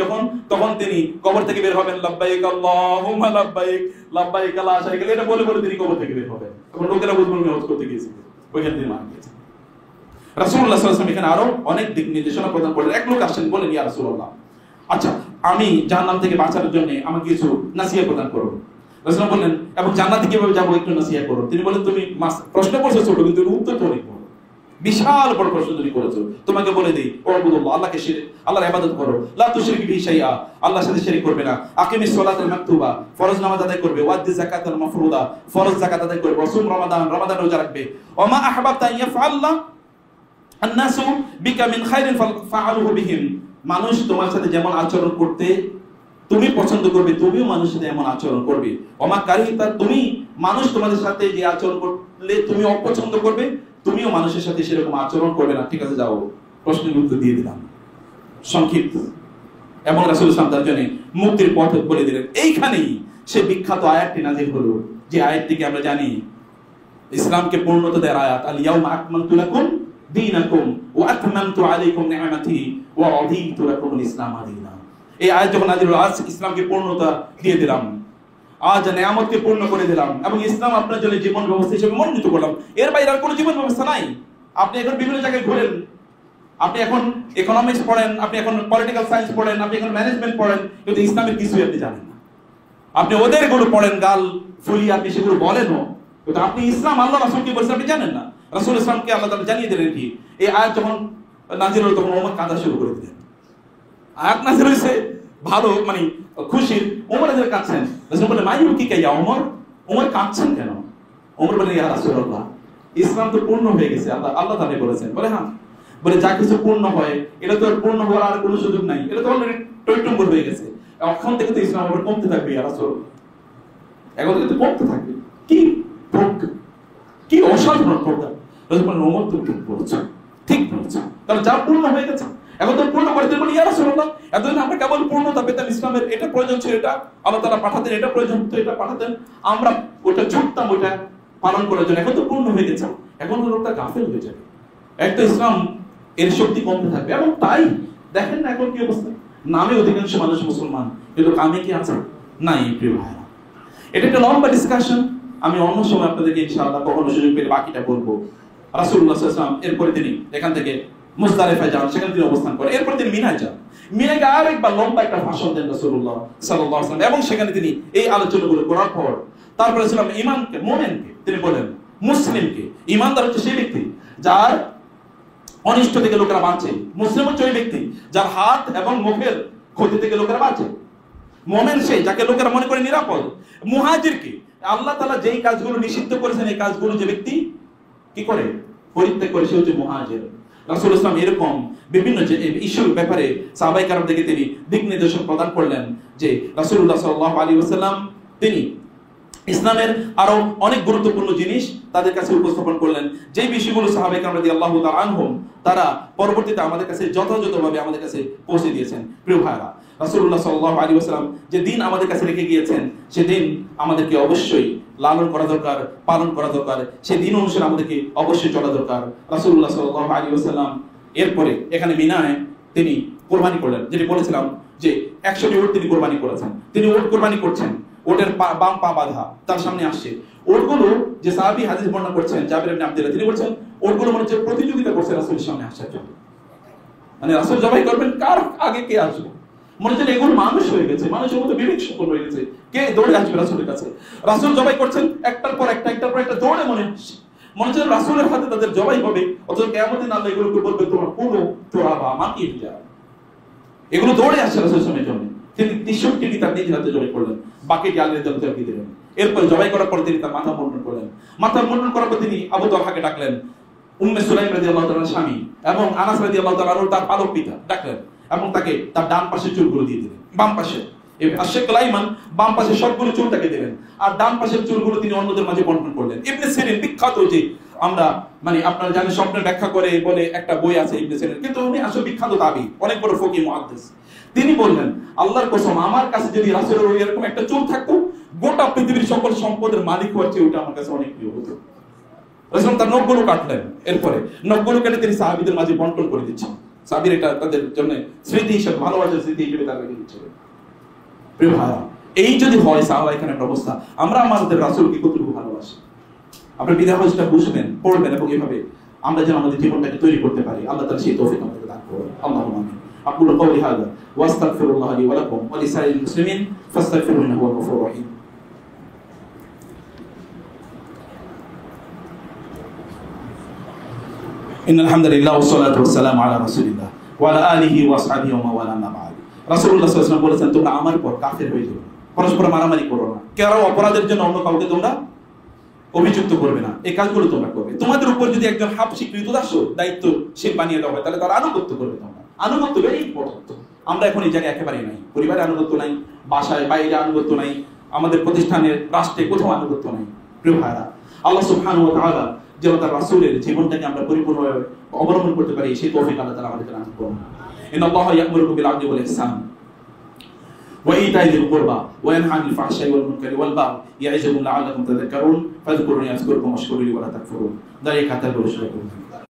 তখন তিনি কবর থেকে বের হবেন, লাব্বাইক আল্লাহুম্মা লাব্বাইক, লাব্বাইক লা শারীকা লাক, এটা বলে বলে তিনি কবর থেকে বের হবেন। তখন লোকেরা বুঝবেন হজ করতে গিয়েছে, ওইখানে তিনি মারা গেছেন। রাসূলুল্লাহ সাল্লাল্লাহু আলাইহি ওয়াসাল্লাম এখানে আরো অনেক দিক নির্দেশনা প্রদান করলেন। এক লোক আসেন, বলেন, ইয়া রাসূলুল্লাহ, আচ্ছা আমি জাহান্নাম থেকে বাঁচার জন্য আমাকে কিছু নসিহত প্রদান করুন। রাসূল বললেন, এবং জান্নাতে কিভাবে যাব একটু নসিহত করুন। তিনি বলেন, তুমি প্রশ্ন করছো ছোট, কিন্তু উত্তর তো অনেক বড়, বিশাল বড় প্রশ্ন তুমি করেছো। তোমাকে বলে দেই, ওয়াবুদুল্লাহ, আল্লাহকে আল্লাহর ইবাদত করো, লা তুশরিক বিহি শাইআ, আল্লাহর সাথে শিরক করবে না। আকিমিস সালাতাল মাকতুবা, ফরজ নামাজ আদায় করবে। ওয়াদ্দি যাকাতাল মাফরুদা, ফরজ যাকাত আদায় করবে। ওয়াসুম রমাদান, রমাদান রোজা রাখবে। ওমা আহবাবতা ইয়াফআল্লা আন-নাসু বিকা মিন খায়রিন ফাআলুহু বিহিম, মানুষ তোমার সাথে যেমন আচরণ করতে তুমি পছন্দ করবে, তুমিও মানুষের সাথে এমন আচরণ করবে। ওমা কারিহতা, তুমি মানুষ তোমাদের সাথে যে আচরণ করলে তুমি অপছন্দ করবে, তুমিও মানুষের সাথে সেরকম আচরণ করবে না। ঠিক আছে, যাও, প্রশ্নের উত্তর দিয়ে দিলাম সংক্ষিপ্ত। এবং রাসূল সাল্লাল্লাহু আলাইহি ওয়াসাল্লাম মুক্তির পথ বলে দিলেন। এইখানেই সে বিখ্যাত আয়াতটি নাযিল হলো, যে আয়াতটিকে আমরা জানি ইসলামকে পূর্ণতা দেওয়ার আয়াত, আল ইয়াউমা আকমালতু লাকুম দীনাকুম ওয়া আতমামতু আলাইকুম নি'মাতি ওয়া রাদিতু লাকুমুল ইসলামা দীনা। এই আয়াত যখন নাযিল হলো, আজ ইসলামকে পূর্ণতা দিয়ে দিলাম, আজ নিয়ামতকে পূর্ণ করে দিলাম, এবং ইসলাম আপনার জন্য জীবন ব্যবস্থা হিসেবে মনোনীত করলাম। এর বাইরে আর কোনো জীবন ব্যবস্থা নাই। আপনি এখন বিভিন্ন জায়গায় ঘুরেন, আপনি এখন ইকোনমিক্স পড়েন, আপনি এখন পলিটিক্যাল সায়েন্স পড়েন, আপনি এখন ম্যানেজমেন্ট পড়েন, কিন্তু ইসলামের কিছুই আপনি জানেন না। আপনি ওদের গুলো পড়েন, গাল ফুলিয়ে আপনি সেগুলো বলেনও, কিন্তু আপনি ইসলাম আল্লাহ রাসূল কি বলেছেন আপনি জানেন না। রাসূল ইসলামকে আল্লাহ তাআলা জানিয়ে দিলেন কি, এই আয়াত যখন নাযিল হলো তখন ওমর কাঁদা শুরু করে দিলেন। আয়াত নাযিল হয়েছে ভালো, মানে খুশির, ওমর এদের কাঁদছেন। রাসূল বলেন, মাইয়ু কি কাইয়া ওমর, ওমর কাঁদছেন কেন? ওমর বলেন, ইয়া রাসূলুল্লাহ, ইসলাম তো পূর্ণ হয়ে গেছে, আল্লাহ তাআলা বলেছেন। বলে, হ্যাঁ। বলে, যা কিছু পূর্ণ হয় এটা তো আর পূর্ণ হওয়ার আর কোনো সুযোগ নাই, এটা তো অলরেডি টইটম্বর হয়ে গেছে। এখন থেকে তো ইসলাম আবার কমতে থাকবে, ইয়া রাসূলুল্লাহ, এখন থেকে তো কমতে থাকবে। কি প্রজ্ঞা, কি অসাধারণ প্রজ্ঞা। রাসূল বলেন, ওমর তুমি ঠিক বলেছো, ঠিক বলেছো, কারণ যা পূর্ণ হয়ে গেছে এখন তো পূর্ণ করতে বলি। ইয়া রাসূলুল্লাহ, এতদিন আমরা কেবল পূর্ণতা পেতাম, ইসলামের এটা প্রয়োজন ছিল, এটা আল্লাহ তাআলা পাঠাতেন, এটা প্রয়োজন তো এটা পাঠাতেন, আমরা ওটা ছুটতাম ওটা পালন করার জন্য। এখন তো পূর্ণ হয়ে গেছে, এখন তো লোকটা গাফেল হয়ে যাবে, একটা ইসলাম এর শক্তি কমতে থাকবে। এবং তাই দেখেন না এখন কি অবস্থা, নামে অধিকাংশ মানুষ মুসলমান, কিন্তু কামে কি আছে নাই। প্রিয় ভাইরা, এটা একটা লম্বা ডিসকাশন, আমি অন্য সময় আপনাদেরকে ইনশাআল্লাহ কখনো সুযোগ পেলে বাকিটা বলবো। রাসূলুল্লাহ সাল্লাল্লাহু আলাইহি ওয়াসাল্লাম এরপরে তিনি এখান থেকে মুজদালিফায় যান, সেখানে তিনি অবস্থান করেন। এরপর তিনি মিনায় যান। মিনায় গিয়ে আরেকবার লম্বা একটা ভাষণ দেন রাসূলুল্লাহ সাল্লাল্লাহু আলাইহি ওয়াসাল্লাম, এবং সেখানে তিনি এই আলোচনাগুলো করার পর তারপরে ছিলাম ঈমানকে, মুমিনকে তিনি বলেন, মুসলিমকে, ঈমানদার হচ্ছে সেই ব্যক্তি যার অনিষ্ট থেকে লোকেরা বাঁচে, মুসলিম হচ্ছে ওই ব্যক্তি যার হাত এবং মুখের ক্ষতি থেকে লোকেরা বাঁচে, মুমিন সেই যাকে লোকেরা মনে করে নিরাপদ। মুহাজিরকে, আল্লাহ তাআলা যেই কাজগুলো নিষিদ্ধ করেছেন এই কাজগুলো যে ব্যক্তি কি করে, পরিত্যাগ করে, সে হচ্ছে মুহাজির। রাসূল ইসলাম এরকম বিভিন্ন যে ইস্যুর ব্যাপারে সাহাবায়ে কেরামদেরকে তিনি দিক নির্দেশন প্রদান করলেন, যে রাসূলুল্লাহ সাল্লাল্লাহু আলাইহি ওয়াসাল্লাম তিনি ইসলামের আরো অনেক গুরুত্বপূর্ণ জিনিস তাদের কাছে উপস্থাপন করলেন, যে বিষয়গুলো সাহাবায়ে কেরাম রাদিয়াল্লাহু তাআলা আনহুম তারা পরবর্তীতে আমাদের কাছে যথাযথভাবে আমাদের কাছে পৌঁছে দিয়েছেন। প্রিয় ভাইরা, রাসূলুল্লাহ সাল্লাল্লাহু আলাইহি ওয়াসাল্লাম যে দিন আমাদের কাছে রেখে গিয়েছেন, সেদিন আমাদেরকে অবশ্যই লালন করা দরকার, পালন করা দরকার, সেই দিন অনুসারে আমাদেরকে অবশ্যই চলা দরকার। রাসূলুল্লাহ সাল্লাল্লাহু আলাইহি ওয়াসাল্লাম এরপরে এখানে মিনায় তিনি কোরবানি করলেন, যেটি বলেছিলাম যে 100টি উট তিনি কোরবানি করেছেন। তিনি উট কোরবানি করছেন, ওটের বাম পা বাঁধা তার সামনে আসছে। ওটগুলো যে সাহাবী হাদিস বর্ণনা করছেন জাবির ইবনে আব্দুল্লাহ, তিনি বলছেন ওটগুলো মনে হচ্ছে প্রতিযোগিতা করছে রাসূলের সামনে আসার জন্য, মানে রাসূল জবাই করবেন, কার আগে কে আসবে। মনে হচ্ছে এগুলো মানুষ হয়ে গেছে, মানুষের মতো বিবেক সম্পন্ন হয়ে গেছে, কে দৌড়ে আসবে রাসূলের কাছে। রাসূল জবাই করছেন, একটার পর একটা দৌড়ে মনে হচ্ছে রাসূলের হাতে তাদের জবাই হবে, অথচ কিয়ামতের দিন আল্লাহ এগুলোকে বলবে তোমরা পুরো তোরা বা মাটিয়ে যাও। এগুলো দৌড়ে আসছে রাসূল সাল্লাল্লাহু আলাইহি ওয়াসাল্লামের জন্য। তিনি 63টি তার নিজ হাতে জবাই করলেন, বাকিটি আলী রাদিয়াল্লাহু তাআলা দিলেন। এরপর জবাই করার পর তিনি তার মাথা মুন্ডন করলেন। মাথা মুন্ডন করার পর তিনি আবু তালহাকে ডাকলেন, উম্মে সুলাইম রাদিয়াল্লাহু তাআলার স্বামী এবং আনাস রাদিয়াল্লাহু তাআলা তার পালক পিতা ডাকলেন এবং তাকে তার ডান পাশের চুলগুলো দিয়ে দিলেন, বাম পাশে আশ-শাকল আইমান বাম পাশে সবগুলো চুল তাকে দিলেন, আর ডান পাশের চুলগুলো তিনি অন্যদের মাঝে বন্টন করলেন। ইবনে সিরিন বিখ্যাত, যে আমরা মানে আপনারা জানেন স্বপ্নের ব্যাখ্যা করে বলে একটা বই আছে ইবনে সিরিন, কিন্তু উনি আসলে বিখ্যাত তাবী, অনেক বড় ফকিহ মুহাদ্দিস। তিনি বললেন, আল্লাহর কসম, আমার কাছে যদি রাসূলের ওই এরকম একটা চুল থাকতো, গোটা পৃথিবীর সকল সম্পদের মালিক হওয়ার চেয়ে ওটা আমার কাছে অনেক প্রিয় হতো। রাসূল তার নখগুলো কাটলেন, এরপরে নখগুলো কেটে তিনি সাহাবীদের মাঝে বন্টন করে দিচ্ছেন। সাহাবীরা এটা তাদের জন্য স্মৃতি হিসেবে, ভালোবাসার স্মৃতি হিসেবে তারা রেখে দিচ্ছিলেন। প্রিয় ভাইরা, এই যদি হয় সাহাবায়ে কেরামের অবস্থা, আমরা আমাদের রাসূলকে কতটুকু ভালোবাসি? আপনি বিদায় হজটা বুঝবেন, পড়বেন এবং এভাবে আমরা যেন আমাদের জীবনটাকে তৈরি করতে পারি। আল্লাহ তাআলা সেই তৌফিক আমাদেরকে দান করুন। আল্লাহুম্মা আমিন। আকুলু কওলি হাযা ওয়া আস্তাগফিরুল্লাহ লি ওয়া লাকুম ওয়া লিসাইরিল মুসলিমিন ফাস্তাগফিরুহু ইন্নাহু হুয়াল গফুরুর রহিম। ইন্নাল হামদুলিল্লাহ ওয়া সলাতু ওয়া সালামু আলা রাসূলিল্লাহ ওয়া আলা আলিহি ওয়া আসহাবিহি ওয়া মাওয়ালা আম্মা বা'দ। রাসূলুল্লাহ সাল্লাল্লাহু আলাইহি ওয়াসাল্লাম বলেছেন, তোমরা আমার পর কাফের হয়ে যাবে, পরস্পর মারামারি করো না, কারো অপরাধের জন্য অন্য কাউকে তোমরা অভিযুক্ত করবে না, এই কাজগুলো তোমরা করবে। তোমাদের উপর যদি একজন হাবশী কৃতদাস দায়িত্বশীল বানিয়ে দেওয়া হয়, তাহলে তার আনুগত্য করবে তোমরা। আনুগত্য ভেরি ইম্পর্টেন্ট। আমরা এখন এই জায়গায় একেবারেই নাই, পরিবারে আনুগত্য নাই, বাসায় বাইরে আনুগত্য নাই, আমাদের প্রতিষ্ঠানের রাষ্ট্রে কোথাও আনুগত্য নাই। প্রিয় ভাইরা, আল্লাহ সুবহানাহু ওয়া তাআলা যেন তার রাসূলের জীবনটাকে আমরা পরিপূর্ণভাবে অবলম্বন করতে পারি, সেই তৌফিক আল্লাহ তাআলা আমাদেরকে দান করুন। ইন্নাল্লাহা ইয়া'মুরুকুম বিল 'আদলি ওয়াল ইহসান وإيتاء ذي القربى وينهى عن الفحشاء والمنكر والبغي يعظكم لعلكم تذكرون فاذكروني أذكركم واشكروا لي ولا تكفرون. ذلك حتى